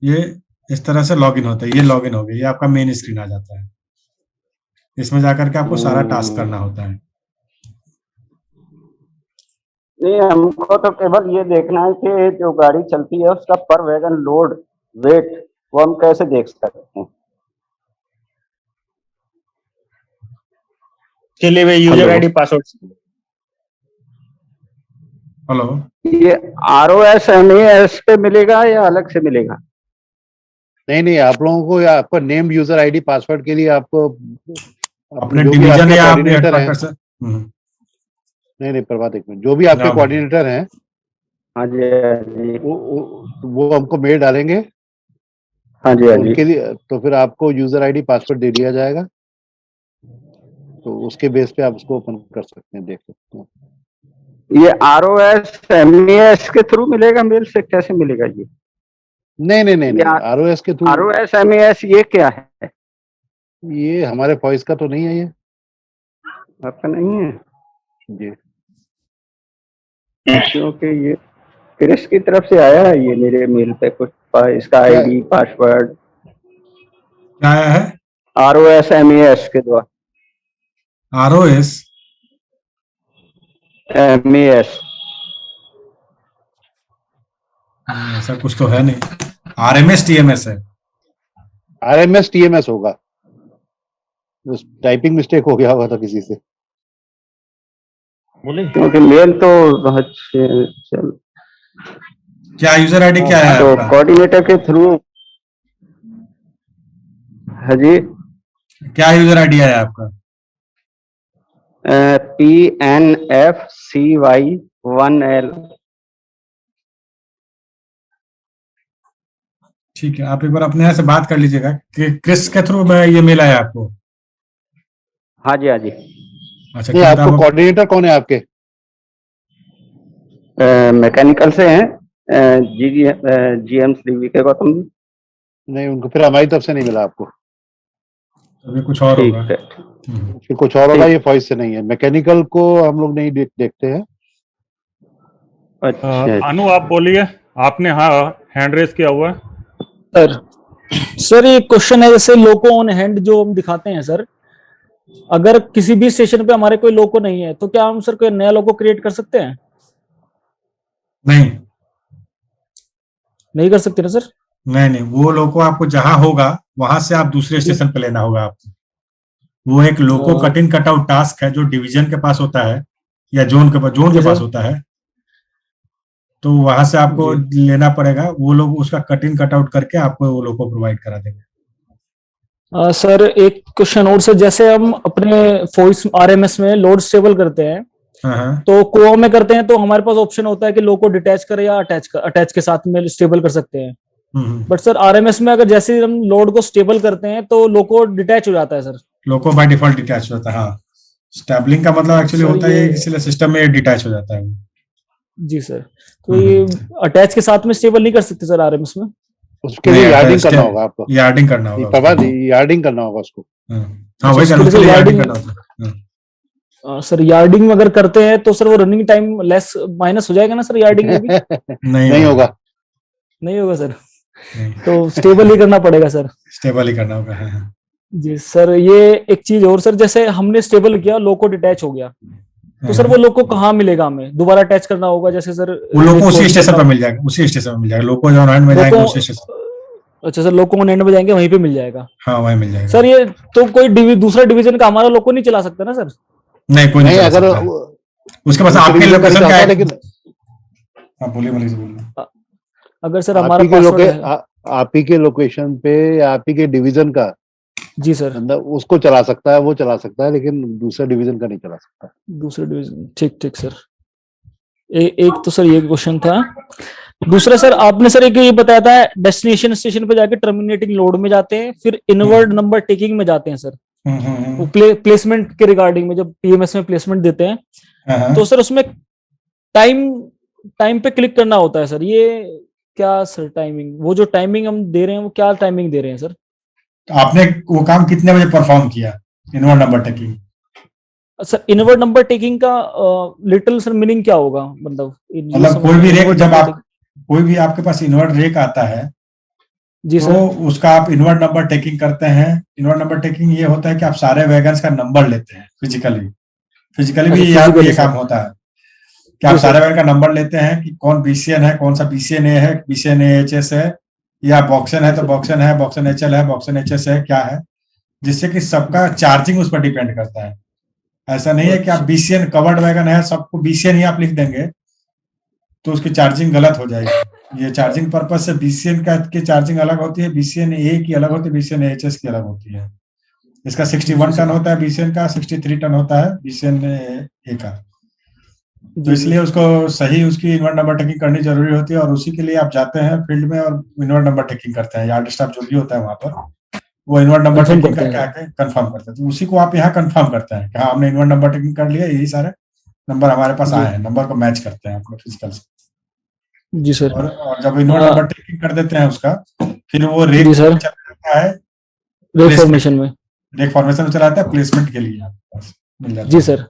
ये इस तरह से लॉगिन होता है। ये लॉगिन हो गया, ये आपका मेन स्क्रीन आ जाता है। इसमें जाकर के आपको सारा टास्क करना होता है। नहीं, हमको तो केवल ये देखना है कि जो गाड़ी चलती है उसका पर वैगन लोड वेट वो हम कैसे देख सकते हैं? के लिए वे यूजर आईडी पासवर्ड। हेलो, ये ROS MAS पे मिलेगा या अलग से मिलेगा? नहीं आप लोगों को आपका नेम यूजर आईडी पासवर्ड के लिए आपको अपने डिवीजन या अपने हेडक्वार्टर से। नहीं प्रभात एक मिनट, जो भी आपके कोऑर्डिनेटर हैं हाँ जी वो हमको मेल डालेंगे। हाँ जी उनके लिए तो फिर आपको यूजर आईडी पासवर्ड दे दिया जाएगा, तो उसके बेस पे आप उसको ओपन कर सकते हैं, देख सकते हैं। ये ROS MES के थ्रू मिलेगा मेल से, कैसे मिलेगा ये? नहीं नहीं नहीं नहीं, या- ROS के थ्रू। ROS MES ये क्या है? ये हमारे वॉइस का तो नहीं है, ये आपका नहीं है जी। क्योंकि ये क्रिस की तरफ से आया है ये मेरे मेल पे कुछ इसका क्या? ID पासवर्ड क्या आया है? ROS MES के द्वारा। ROS MES ऐसा कुछ तो है नहीं। RMS TMS है। RMS TMS होगा, टाइपिंग मिस्टेक हो गया होगा तो किसी से। क्योंकि मेल तो चल क्या यूजर आईडी क्या है तो आपका? कोऑर्डिनेटर के थ्रू। हाँ जी, क्या यूजर आईडी है आपका? PNFCY1L। ठीक है, आप एक बार अपने यहाँ से बात कर लीजिएगा कि क्रिस के थ्रू में ये मेल आया आपको। हाँ जी, हाँ जी। अच्छा, नहीं, क्या आपको नाम? कोऑर्डिनेटर कौन है आपके? मैकेनिकल से हैं GM श्रीवी के गौतम जी। नहीं, उनको फिर हमारी तरफ से नहीं मिला आपको, अभी कुछ और ठीक होगा। है। फिर कुछ और होगा, ये वॉइस से नहीं है। मैकेनिकल को हम लोग नहीं देखते हैं। अच्छा अनु आप बोलिए, आपने हाँ हैंड रेस किया हुआ है। सर ये क्वेश्चन है, जैसे लोको ऑन हैंड जो हम दिखाते हैं सर, अगर किसी भी स्टेशन पे हमारे कोई लोको नहीं है तो क्या हम सर कोई नया लोको क्रिएट कर सकते हैं? नहीं नहीं कर सकते ना सर? नहीं नहीं, वो लोको आपको जहां होगा वहां से आप दूसरे स्टेशन पे लेना होगा आपको। वो एक loco cut in cut out task है जो डिवीजन के पास होता है या जोन के पास होता है, तो वहां से आपको लेना पड़ेगा। वो लोग उसका कट इन कट आउट करके आपको वो लोको प्रोवाइड करा देंगे। सर एक क्वेश्चन और सर, जैसे हम अपने वॉइस RMS में लोड स्टेबल करते हैं तो कोआ में करते हैं तो हमारे पास ऑप्शन होता है कि लोको डिटैच करें या अटैच के साथ में स्टेबल कर सकते हैं। बट सर RMS में अगर जैसे हम लोड को स्टेबल करते हैं तो लोको डिटैच हो जाता है sir. Loco by default detach होता है। हाँ, स्टेबलिंग का मतलब एक्चुअली होता है इसलिए सिस्टम में डिटैच हो जाता है। जी सर, तो ये अटैच के साथ में स्टेबल नहीं कर सकते सर RMS में? उसके लिए यार्डिंग करना होगा आपको। यार्डिंग करना होगा, यार्डिंग करना होगा उसको। हाँ, वही करना, यार्डिंग करना होता है। सर यार्डिंग अगर करते हैं तो सर वो रनिंग टाइम लेस माइनस हो जाएगा ना सर यार्डिंग में भी? नहीं होगा, नहीं होगा सर, तो स्टेबल ही करना पड़ेगा सर। स्टेबल ही करना होगा। हाँ। जी सर, ये एक चीज और सर, जैसे हमने स्टेबल किया, लोको डिटैच हो गया, तो सर वो लोको कहाँ मिलेगा? हमें दोबारा अटैच करना होगा जैसे सर? वो लोको उसी स्टेशन पर मिल जाएगा, उसी स्टेशन पर मिल जाएगा। लोको जो एंड में जाएंगे उसी स्टेशन। अच्छा सर, लोको एंड में जाएंगे वहीं पे मिल जाएगा? हाँ, वहीं मिल जाएगा सर। ये तो कोई दूसरा डिवीजन का हमारा लोको नहीं चला सकता ना सर? नहीं, कोई नहीं। अगर उसके पास आपके लोकेशन का है, लेकिन आप बोलिए। अगर सर हमारा आप ही के लोकेशन पे आप ही के डिवीजन का, जी सर, उसको चला सकता है, वो चला सकता है, लेकिन दूसरे डिवीजन का नहीं चला सकता। दूसरे डिवीजन, ठीक सर। एक तो सर ये क्वेश्चन था। दूसरा सर, आपने सर एक ये बताया था डेस्टिनेशन स्टेशन पे जाके टर्मिनेटिंग लोड में जाते हैं, फिर इनवर्ड नंबर टेकिंग में जाते हैं सर। वो प्लेसमेंट के रिगार्डिंग में, जब PMS में प्लेसमेंट देते हैं तो सर उसमें टाइम पे क्लिक करना होता है सर। ये क्या सर टाइमिंग, वो जो टाइमिंग हम दे रहे हैं वो क्या टाइमिंग दे रहे हैं सर? तो आपने वो काम कितने बजे परफॉर्म किया, inward number taking? Sir inward number taking का लिटिल सर मीनिंग क्या होगा? मतलब कोई भी रेक, जब आप कोई भी आपके पास इनवर्ड रेक आता है जी तो सर, उसका आप इनवर्ड नंबर टेकिंग करते हैं। इनवर्ड नंबर टेकिंग ये होता है कि आप सारे वैगन्स का नंबर लेते हैं फिजिकली भी ये काम होता है कि आप सारे वैगन का नंबर लेते हैं कि कौन BCN है, कौन सा BCN A है, BCN AHS है, या बॉक्सन है तो बॉक्सन है, बॉक्सन HL है, बॉक्सन HS है, क्या है, जिससे कि सबका चार्जिंग उस पर डिपेंड करता है। ऐसा नहीं है कि आप BCN कवर्ड वैगन है सबको BCN ही आप लिख देंगे तो उसकी चार्जिंग गलत हो जाएगी। ये चार्जिंग पर्पज से BCN की चार्जिंग अलग होती है, BCN A की अलग होती है, BCN AHS की अलग होती है। इसका 61 टन होता है BCN का, 63 टन होता है BCN A का। तो इसलिए उसको सही उसकी इनवर्ड नंबर टेकिंग करनी जरूरी होती है, और उसी के लिए आप जाते हैं फील्ड में और इनवर्ड नंबर टेकिंग करते हैं। यार्ड स्टाफ जो भी होता है वहां पर वो इनवर्ड नंबर टेकिंग करके आके कंफर्म करते हैं। तो उसी को आप यहाँ कंफर्म करते हैं कि हाँ हमने इनवर्ड नंबर टेकिंग कर लिया, यही सारे नंबर हमारे पास जी। आए हैं, नंबर को मैच करते हैं अपने फिजिकल से। जी सर। और जब इनवर्ड हाँ। नंबर टेकिंग कर देते हैं उसका, फिर वो रेक जी सर। चला जाता है, रेक फॉर्मेशन में। रेक फॉर्मेशन में चला जाता है प्लेसमेंट के लिए आपके पास मिल जाता जी है। सर।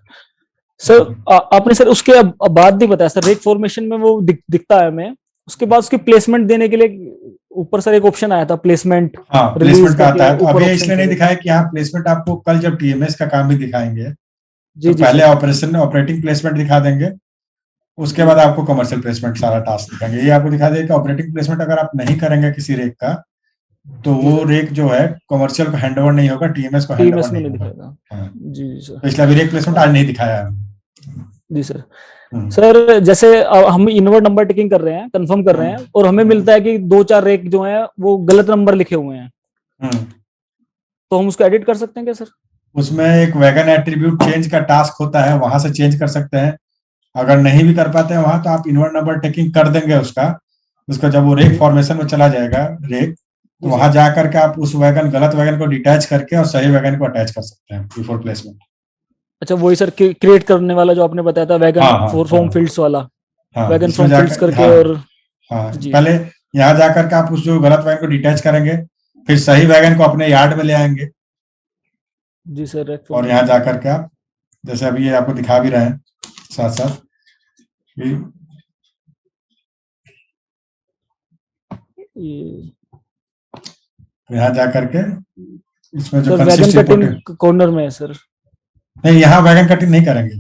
सर आपने सर उसके अब बाद नहीं बताया सर, रेक फॉर्मेशन में वो दिखता है हमें, उसके बाद उसकी प्लेसमेंट देने के लिए ऊपर सर एक ऑप्शन आया था प्लेसमेंट। हाँ, प्लेसमेंट का आता है। तो ऊपर अभी option इसलिए नहीं थे। दिखाया कि यहाँ प्लेसमेंट आपको कल जब टीएमएस का काम भी दिखाएंगे जी तो जी पहले सर। ऑपरेटिंग प्लेसमेंट दिखा देंगे, उसके बाद आपको कमर्शियल प्लेसमेंट सारा टास्क दिखाएंगे। ये आपको दिखा देगा कि ऑपरेटिंग प्लेसमेंट अगर आप नहीं करेंगे किसी रेक का, तो जी वो सर। रेक जो है कमर्शियल को हैंडओवर नहीं होगा, टीएमएस को हैंडओवर टीएमएस में नहीं नहीं होगा। दिखाएगा। हाँ, जी जी सर। तो इसलिए अभी रेक प्लेसमेंट आज नहीं दिखाया है। जी सर। हम्म, सर जैसे हम इनवर्ड नंबर टिकिंग कर रहे हैं, कंफर्म कर रहे हैं, और हमें मिलता है कि 2-4 रेक जो हैं वो गलत नंबर लिखे हुए हैं, हम्म। तो हम उसको एडिट कर सकते हैं क्या सर? उसमें एक वैगन एट्रीब्यूट चेंज का टास्क होता है, वहां से चेंज कर सकते हैं। अगर नहीं भी कर पाते हैं वहां, तो आप इनवर्ड नंबर टेकिंग कर देंगे उसका जब वो रेक फॉर्मेशन में चला जाएगा रेक, तो वहां जा करके आप उस वैगन गलत वैगन को डिटैच करके और सही वैगन को अटैच कर सकते हैं बिफोर प्लेसमेंट। अच्छा, वही सर क्रिएट करने वाला जो आपने बताया था, वैगन हाँ, फॉर फॉर्म फील्ड्स वाला। हाँ, वैगन इसमें फॉर्म फील्ड्स जाकर करके, हाँ, और हाँ, जी। पहले यहाँ जाकर के आप उस जो गलत वैगन को डिटैच करेंगे, फिर सही वैगन को अपने यार्ड में ले आएंगे, जी सर। और यहाँ जाकर के आप जैसे अभी ये आपको दिखा भी रहे हैं साथ साथ यहाँ जाकर के इसमें जो sir wagon consist cutting corner में है सर। नहीं, यहाँ वैगन कटिंग नहीं करेंगे।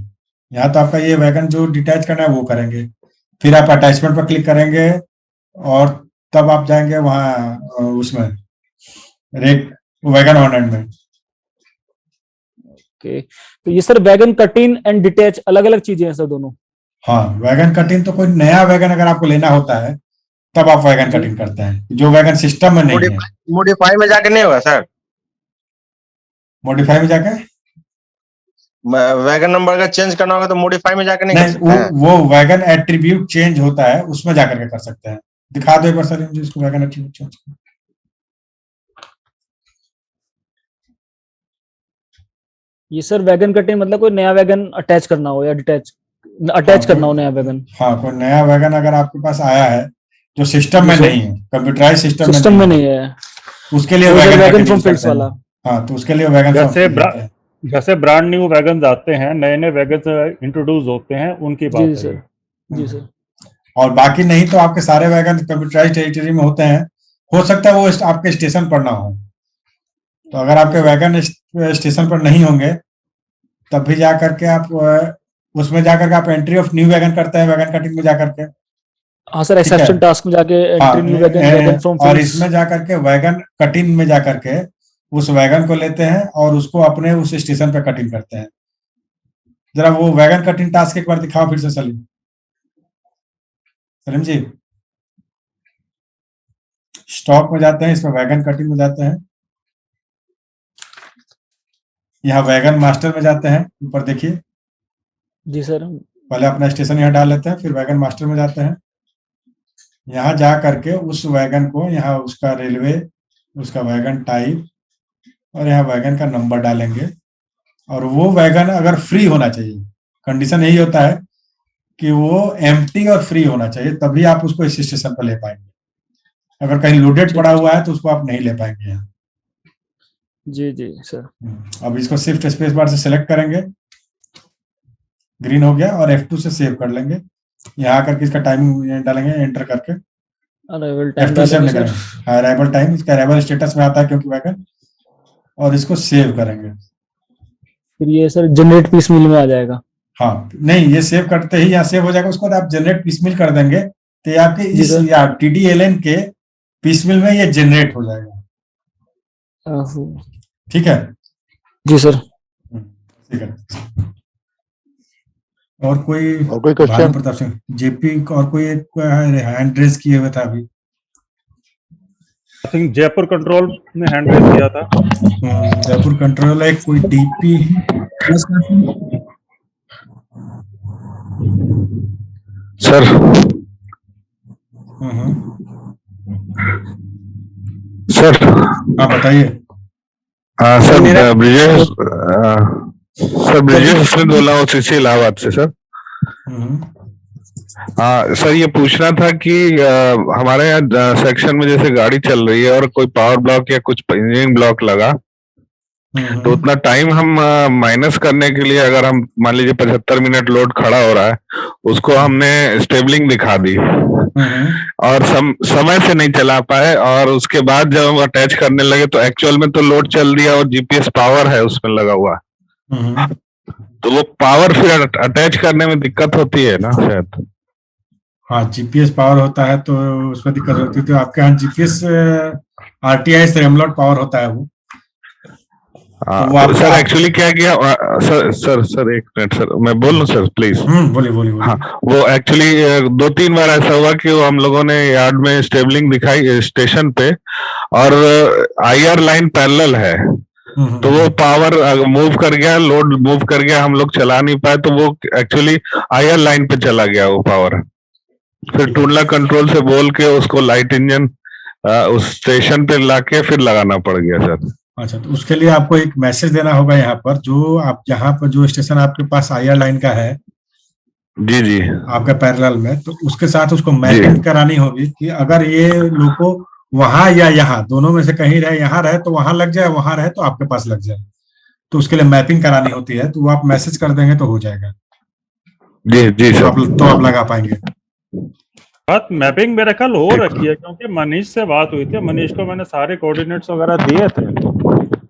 यहाँ तो आपका ये वैगन जो डिटैच करना है वो करेंगे, फिर आप अटैचमेंट पर क्लिक करेंगे और तब आप जाएंगे वहाँ उसमें रेक वैगन ऑनर में। ओके, तो ये sir wagon cutting and detach अलग अलग चीजें हैं सर दोनों? हाँ, वैगन कटिंग तो कोई नया वैगन अगर आपको लेना होता है तब आप वैगन कटिंग करते हैं, जो वैगन सिस्टम में नहीं है। मॉडिफाई में जाके नहीं होगा सर? मॉडिफाई में जाके वैगन नंबर का चेंज करना होगा तो मॉडिफाई में जाके नहीं कर सकते हैं? वो वैगन एट्रीब्यूट चेंज होता है, उसमें जाकर के कर सकते हैं। दिखा दो एक बार सर मुझे इसको, वैगन एट्रीब्यूट चेंज। ये सर वैगन कटिंग मतलब कोई नया वैगन अटैच करना हो या अटैच करना हो नया वैगन? हाँ, कोई नया वैगन अगर आपके पास आया है जो सिस्टम में नहीं है, कंप्यूटराइज सिस्टम में नहीं है, उसके लिए वैगन फ्रॉम फील्ड्स वाला। हाँ, तो उसके लिए वैगन जैसे ब्रांड न्यू वैगन आते हैं, नए नए वैगन इंट्रोड्यूस होते हैं, उनकी बात जी है। सर। जी सर। और बाकी नहीं तो आपके सारे वैगन कंप्यूटराइज टेरिटरी में होते हैं। हो सकता है वो आपके स्टेशन पर ना हो, तो अगर आपके वैगन स्टेशन पर नहीं होंगे तब भी जाकर के आप उसमें जाकर के आप एंट्री ऑफ न्यू वैगन करते हैं वैगन कटिंग में जाकर के। हाँ सर, एक्सेप्शन टास्क में जाके एंट्री न्यू वैगन फ्रॉम और इसमें जाकर के वैगन कटिंग में जाकर के उस वैगन को लेते हैं और उसको अपने उस स्टेशन पे कटिंग करते हैं। जरा वो वैगन कटिंग टास्क एक बार दिखाओ फिर से सलीम जी। स्टॉक में जाते हैं, इसमें वैगन कटिंग में जाते हैं, यहाँ वैगन मास्टर में जाते हैं, ऊपर देखिए। जी सर। पहले अपना स्टेशन यहाँ डाल लेते हैं, फिर वैगन मास्टर में जाते हैं। यहाँ जा करके उस वैगन को, यहाँ उसका रेलवे, उसका वैगन टाइप और यहाँ वैगन का नंबर डालेंगे। और वो वैगन अगर फ्री होना चाहिए, कंडीशन यही होता है कि वो एम्प्टी और फ्री होना चाहिए, तभी आप उसको इस स्टेशन पर ले पाएंगे। अगर कहीं लोडेड पड़ा हुआ है तो उसको आप नहीं ले पाएंगे यहाँ। जी जी सर। अब इसको शिफ्ट स्पेस बार से सिलेक्ट करेंगे, ग्रीन हो गया, और F2 से सेव कर लेंगे। यहाँ आकर के इसका टाइमिंग डालेंगे, एंटर करके F2 सेव नहीं करेंगे। अराइवल टाइम, इसका अराइवल स्टेटस में आता है क्योंकि वैगन, और इसको सेव करेंगे। फिर ये सर जनरेट पीस मिल में आ जाएगा? हाँ, नहीं, ये सेव करते ही यहाँ सेव हो जाएगा। उसको आप जनरेट पीसमिल कर देंगे तो ये आपके इस या TDLN के पीसमिल में ये जनरेट हो जाएगा। ठीक है जी सर। ठीक है। और कोई क्वेश्चन? प्रताप सिंह जेपी, और कोई एक हैंड रेज किए हुए था अभी। आई थिंक जयपुर कंट्रोल में हैंड रेज किया था। जयपुर कंट्रोल एक कोई डीपी सर। सर। हाँ, बताइए। सर ब्रिजेश, सर ब्रिजेश बोल रहा हूँ CC इलाहाबाद से सर। हाँ सर, ये पूछना था कि हमारे यहाँ सेक्शन में जैसे गाड़ी चल रही है और कोई पावर ब्लॉक या कुछ इंजीनियरिंग ब्लॉक लगा, तो उतना टाइम हम माइनस करने के लिए, अगर हम मान लीजिए 75 मिनट लोड खड़ा हो रहा है, उसको हमने स्टेबलिंग दिखा दी और समय से नहीं चला पाए, और उसके बाद जब हम अटैच करने लगे तो एक्चुअल में तो लोड चल दिया और जीपीएस पावर है उसमें लगा हुआ, तो वो पावर फिर अटैच करने में दिक्कत होती है ना शायद। हाँ, जीपीएस पावर होता है तो उसमें दिक्कत होती है। तो आपके यहाँ जीपीएस आरटीआई से रेमलॉट पावर होता है वो। तो सर एक्चुअली क्या किया सर एक मिनट सर, मैं बोल लूं सर प्लीज। बोलिए। हाँ, वो एक्चुअली 2-3 बार ऐसा हुआ कि हम लोगों ने यार्ड में स्टेबलिंग दिखाई स्टेशन पे, और आईआर लाइन पैरेलल है, तो वो पावर मूव कर गया, लोड मूव कर गया, हम लोग चला नहीं पाए, तो वो एक्चुअली आईआर लाइन पे चला गया वो पावर। फिर टूडला कंट्रोल से बोल के उसको लाइट इंजन उस स्टेशन पे लाके फिर लगाना पड़ गया सर। अच्छा, तो उसके लिए आपको एक मैसेज देना होगा यहाँ पर, जो आप यहाँ पर जो स्टेशन आपके पास आईआर लाइन का है जी आपका पैरेलल में, तो उसके साथ उसको मैपिंग करानी होगी कि अगर ये लोको वहां या यहाँ दोनों में से कहीं रहे, यहाँ रहे तो वहां लग जाए, वहां रहे तो आपके पास लग जाए, तो उसके लिए मैपिंग करानी होती है। तो वो आप मैसेज कर देंगे तो हो जाएगा। जी सर, तो आप लगा पाएंगे। बात मैपिंग मेरे ख्याल हो रखी है, क्योंकि मनीष से बात हुई थी, मनीष को मैंने सारे कोऑर्डिनेट्स वगैरह दिए थे।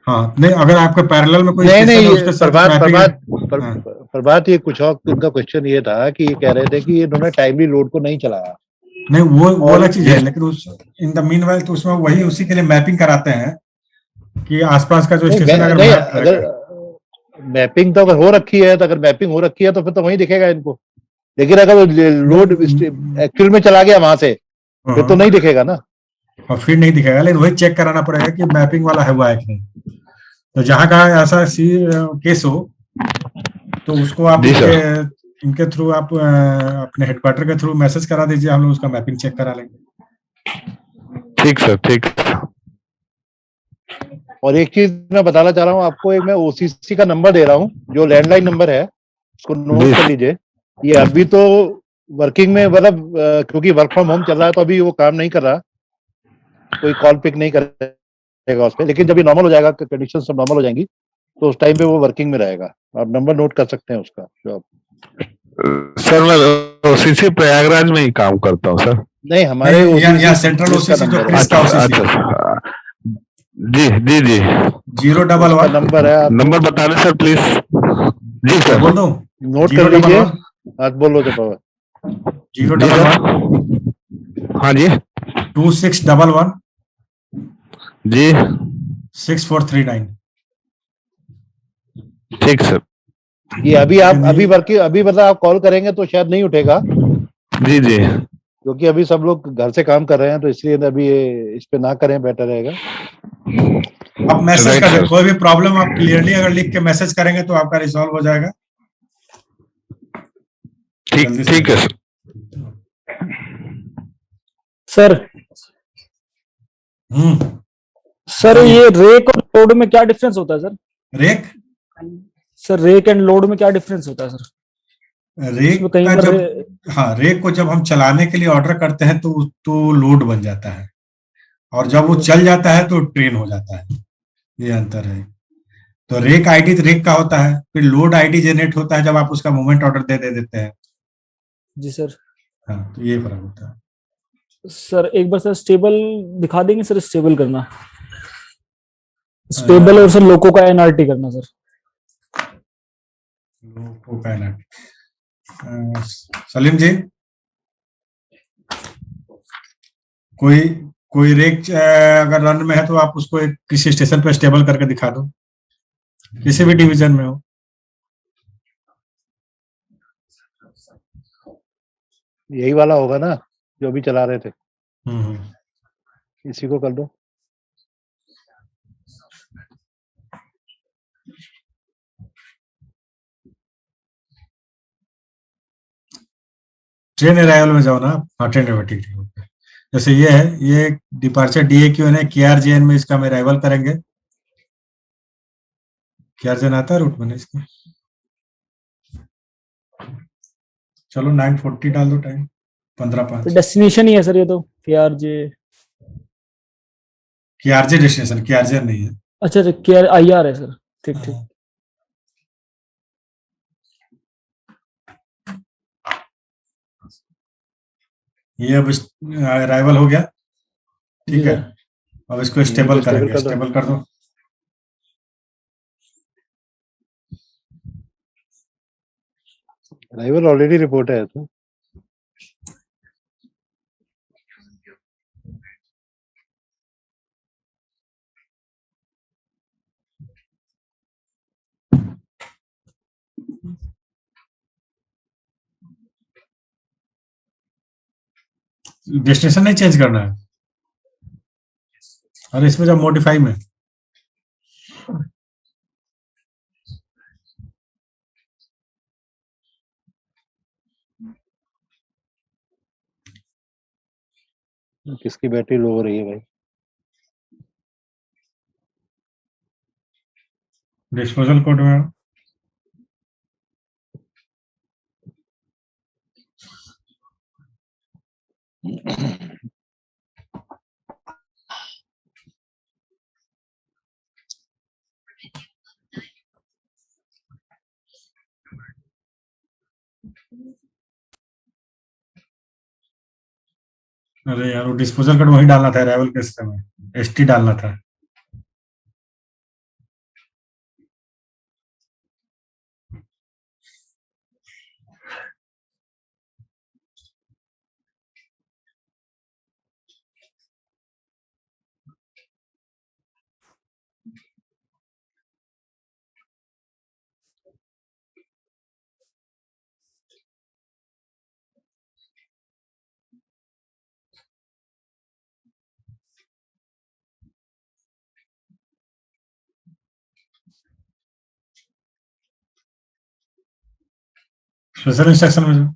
हाँ, नहीं, अगर आपके पैरेलल में कोई प्रभात ये कुछ और उनका क्वेश्चन ये था कि ये कह रहे थे कि इन्होंने टाइमली लोड को नहीं चलाया। नहीं, वो वाला चीज है, लेकिन उस इन द मीनवाइल तो उसमें वही उसी के लिए मैपिंग कराते हैं कि आसपास का जो स्टेशन अगर मैपिंग तो अगर हो रखी है, तो अगर मैपिंग हो रखी है तो फिर तो वही दिखेगा इनको, लेकिन अगर लोड एक्चुअल में चला गया वहां से फिर तो नहीं दिखेगा ना, और फिर नहीं दिखेगा। लेकिन वही चेक कराना पड़ेगा कि मैपिंग वाला है हुआ है कि नहीं। तो जहां का ऐसा केस हो तो उसको आप इनके थ्रू आप अपने हेडक्वार्टर के थ्रू मैसेज करा दीजिए, हम लोग उसका मैपिंग चेक करा लेंगे। ठीक सर, ठीक। और एक चीज मैं बताना चाह रहा हूँ आपको, एक मैं ओसीसी का नंबर दे रहा हूँ, जो लैंडलाइन नंबर है उसको नोट कर लीजिए। ये अभी तो वर्किंग में, मतलब क्योंकि वर्क फ्रॉम होम चल रहा है तो अभी वो काम नहीं कर रहा, कोई कॉल पिक नहीं करेगा उस पर, लेकिन जब ये नॉर्मल हो जाएगा, कंडीशन सब नॉर्मल हो जाएंगी, तो उस टाइम पे वो वर्किंग में रहेगा। आप नंबर नोट कर सकते हैं उसका। जो सर मैं ओसीसी प्रयागराज में ही काम करता हूँ सर। नहीं, हमारे यहाँ सेंट्रल ओसीसी जो क्रिस का ओसीसी जी 011 नंबर है, नंबर बता दें सर प्लीज। जी सर, बोल दो, नोट कर लीजिए। आज बोलो तो 011 हाँ जी 2611 जी 6439। ठीक सर। ये अभी मतलब आप कॉल करेंगे तो शायद नहीं उठेगा। जी क्योंकि अभी सब लोग घर से काम कर रहे हैं, तो इसलिए अभी इस पे ना करें, बेटर रहेगा। आप मैसेज करें, कोई भी प्रॉब्लम आप क्लियरली अगर लिख के मैसेज करेंगे तो आपका रिजॉल्व हो जाएगा। ठीक है सर। सर ये रेक और लोड में क्या डिफरेंस होता है सर? रेक एंड लोड में क्या डिफरेंस होता है सर? रेक का जब रेक को जब हम चलाने के लिए ऑर्डर करते हैं तो लोड बन जाता है, और जब वो चल जाता है तो ट्रेन हो जाता है। ये अंतर है। तो रेक आईडी रेक का होता है, फिर लोड आईडी जनरेट होता है जब आप उसका मूवमेंट ऑर्डर दे देते हैं। जी सर। हाँ, तो ये फर्क होता है। सर एक बार सर स्टेबल दिखा देंगे सर? स्टेबल करना, स्टेबल और सर लोको का एनआरटी करना सर। लोको का एनआरटी सलीम जी, कोई रेक अगर रन में है तो आप उसको किसी स्टेशन पे स्टेबल करके दिखा दो, किसी भी डिवीजन में हो। यही वाला होगा ना जो अभी चला रहे थे, इसी को कर दो। ट्रेन अराइवल में जाओ ना। हाँ, ट्रेन अराइवल, ठीक। जैसे ये है, ये डिपार्चर DAQN है, KRJN में इसका हम अराइवल करेंगे। KRJN आता है रूट में इसका? चलो 9:40 डाल दो टाइम, 15:05। तो डेस्टिनेशन ही है सर ये तो, KRJ। KRJ डेस्टिनेशन, KRJ नहीं है। अच्छा अच्छा, KRIR है सर, ठीक ठीक। ये अब अराइवल हो गया, जी ठीक है। सर। अब इसको स्टेबल स्टेबल करेंगे, कर दो। स्टेबल कर दो। अराइवल ऑलरेडी रिपोर्ट है तो। डेस्टिनेशन नहीं चेंज करना है, और इसमें जब मॉडिफाई में किसकी बैटरी लो हो रही है भाई? डिस्पोजल कोड में अरे यार, वो डिस्पोजल कोड वही डालना था, अराइवल के समय ST डालना था। स्पेशल इंस्ट्रक्शन में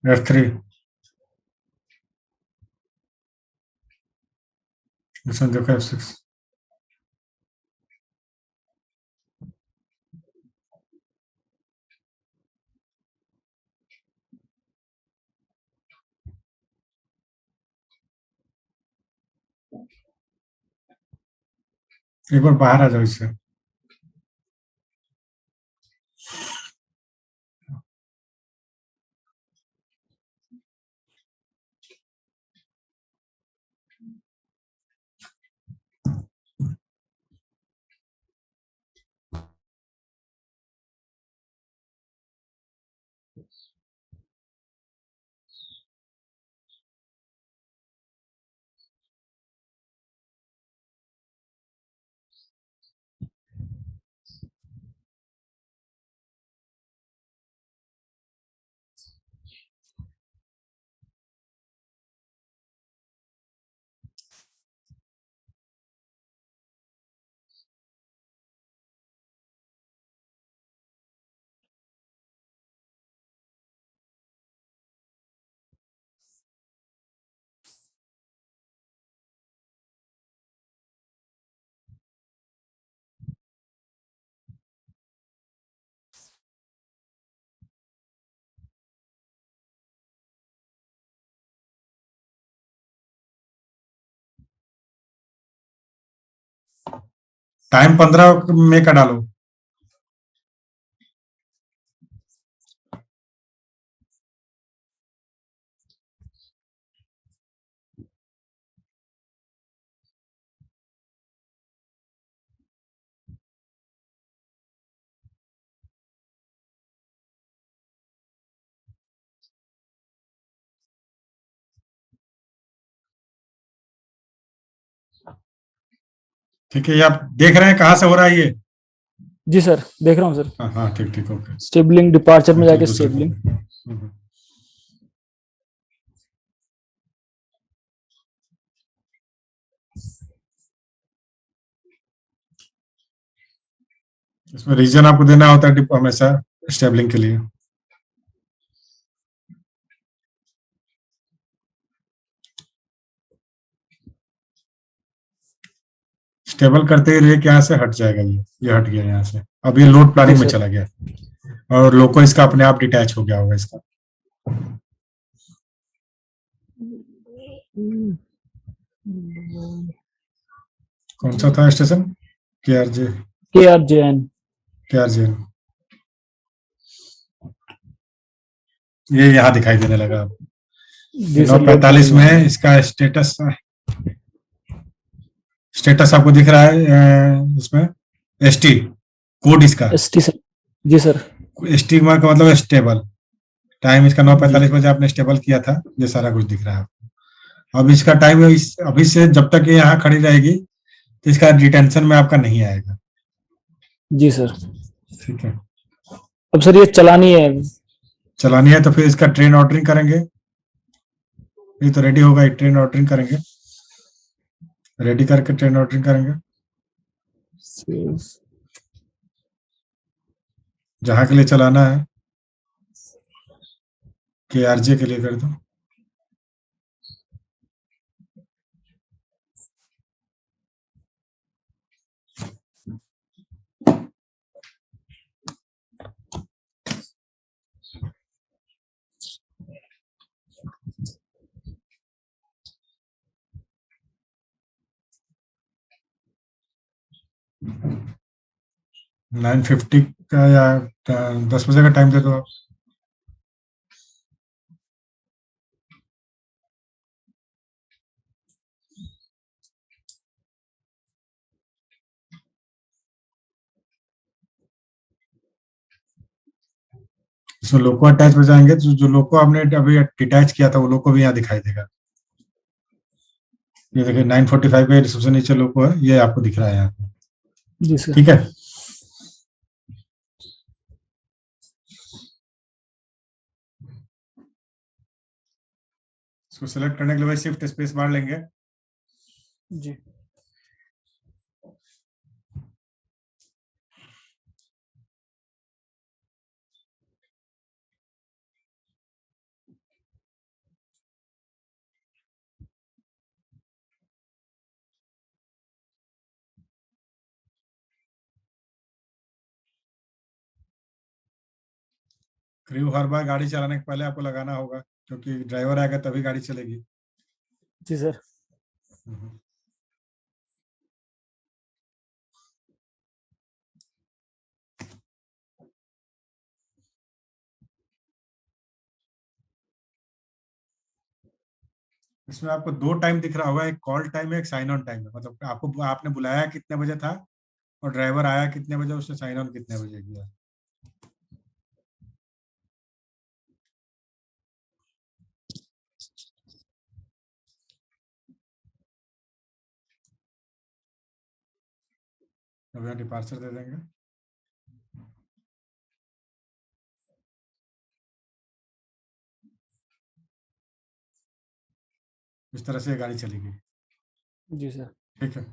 F3 इसमें देखो F6। एक बार बाहर आ जाओ इससे। टाइम 15 में का डालो। ठीक है, ये आप देख रहे हैं कहाँ से हो रहा है ये? जी सर, देख रहा हूँ सर। हाँ हाँ, ठीक ठीक, ओके। स्टेबलिंग डिपार्चर में जाके दूसरे स्टेबलिंग। इसमें रीजन आपको देना होता है हमेशा स्टेबलिंग के लिए। स्टेबल करते ही रेक यहाँ से हट जाएगा, ये हट गया यहाँ से। अब ये लोड प्लानिंग में सर। चला गया और लोको इसका अपने आप डिटैच हो गया होगा इसका। कौन सा था स्टेशन? KRJ KRJN। KRJ ये यहाँ दिखाई देने लगा अब। जी सर, 9:45 में इसका स्टेटस आपको दिख रहा है इसमें ST कोड इसका। ST sir. जी सर। ST का मतलब स्टेबल टाइम इसका 9:45 बजे आपने स्टेबल किया था, ये सारा कुछ दिख रहा है आपको। अब इसका टाइम अभी से जब तक ये यहाँ खड़ी रहेगी तो इसका डिटेंशन में आपका नहीं आएगा। जी सर। ठीक है, अब सर ये चलानी है। चलानी है तो फिर इसका ट्रेन ऑर्डरिंग करेंगे। ये तो रेडी होगा, ट्रेन ऑर्डरिंग करेंगे, रेडी करके ट्रेन ऑर्डरिंग करेंगे। जहां के लिए चलाना है KRJ के लिए कर दो। नाइन 50 का या 10 बजे का टाइम दे दो आप। इसमें लोको अटैच हो जाएंगे, तो जो लोको आपने अभी डिटैच किया था वो लोको भी यहाँ दिखाई देगा। ये देखिए 9:45 पे सबसे नीचे लोको है, ये आपको दिख रहा है यहाँ पे। जी सर। ठीक है, इसको सेलेक्ट करने के लिए शिफ्ट स्पेस बार लेंगे। जी क्रू हर बार गाड़ी चलाने के पहले आपको लगाना होगा, क्योंकि ड्राइवर आएगा तभी गाड़ी चलेगी। जी सर। इसमें आपको 2 टाइम दिख रहा होगा, एक कॉल टाइम है, एक साइन ऑन टाइम है। मतलब आपको आपने बुलाया कितने बजे था और ड्राइवर आया कितने बजे, उसने साइन ऑन कितने बजे किया। अब यहाँ डिपार्चर दे देंगे। इस तरह से गाड़ी चलेगी। जी सर। ठीक है।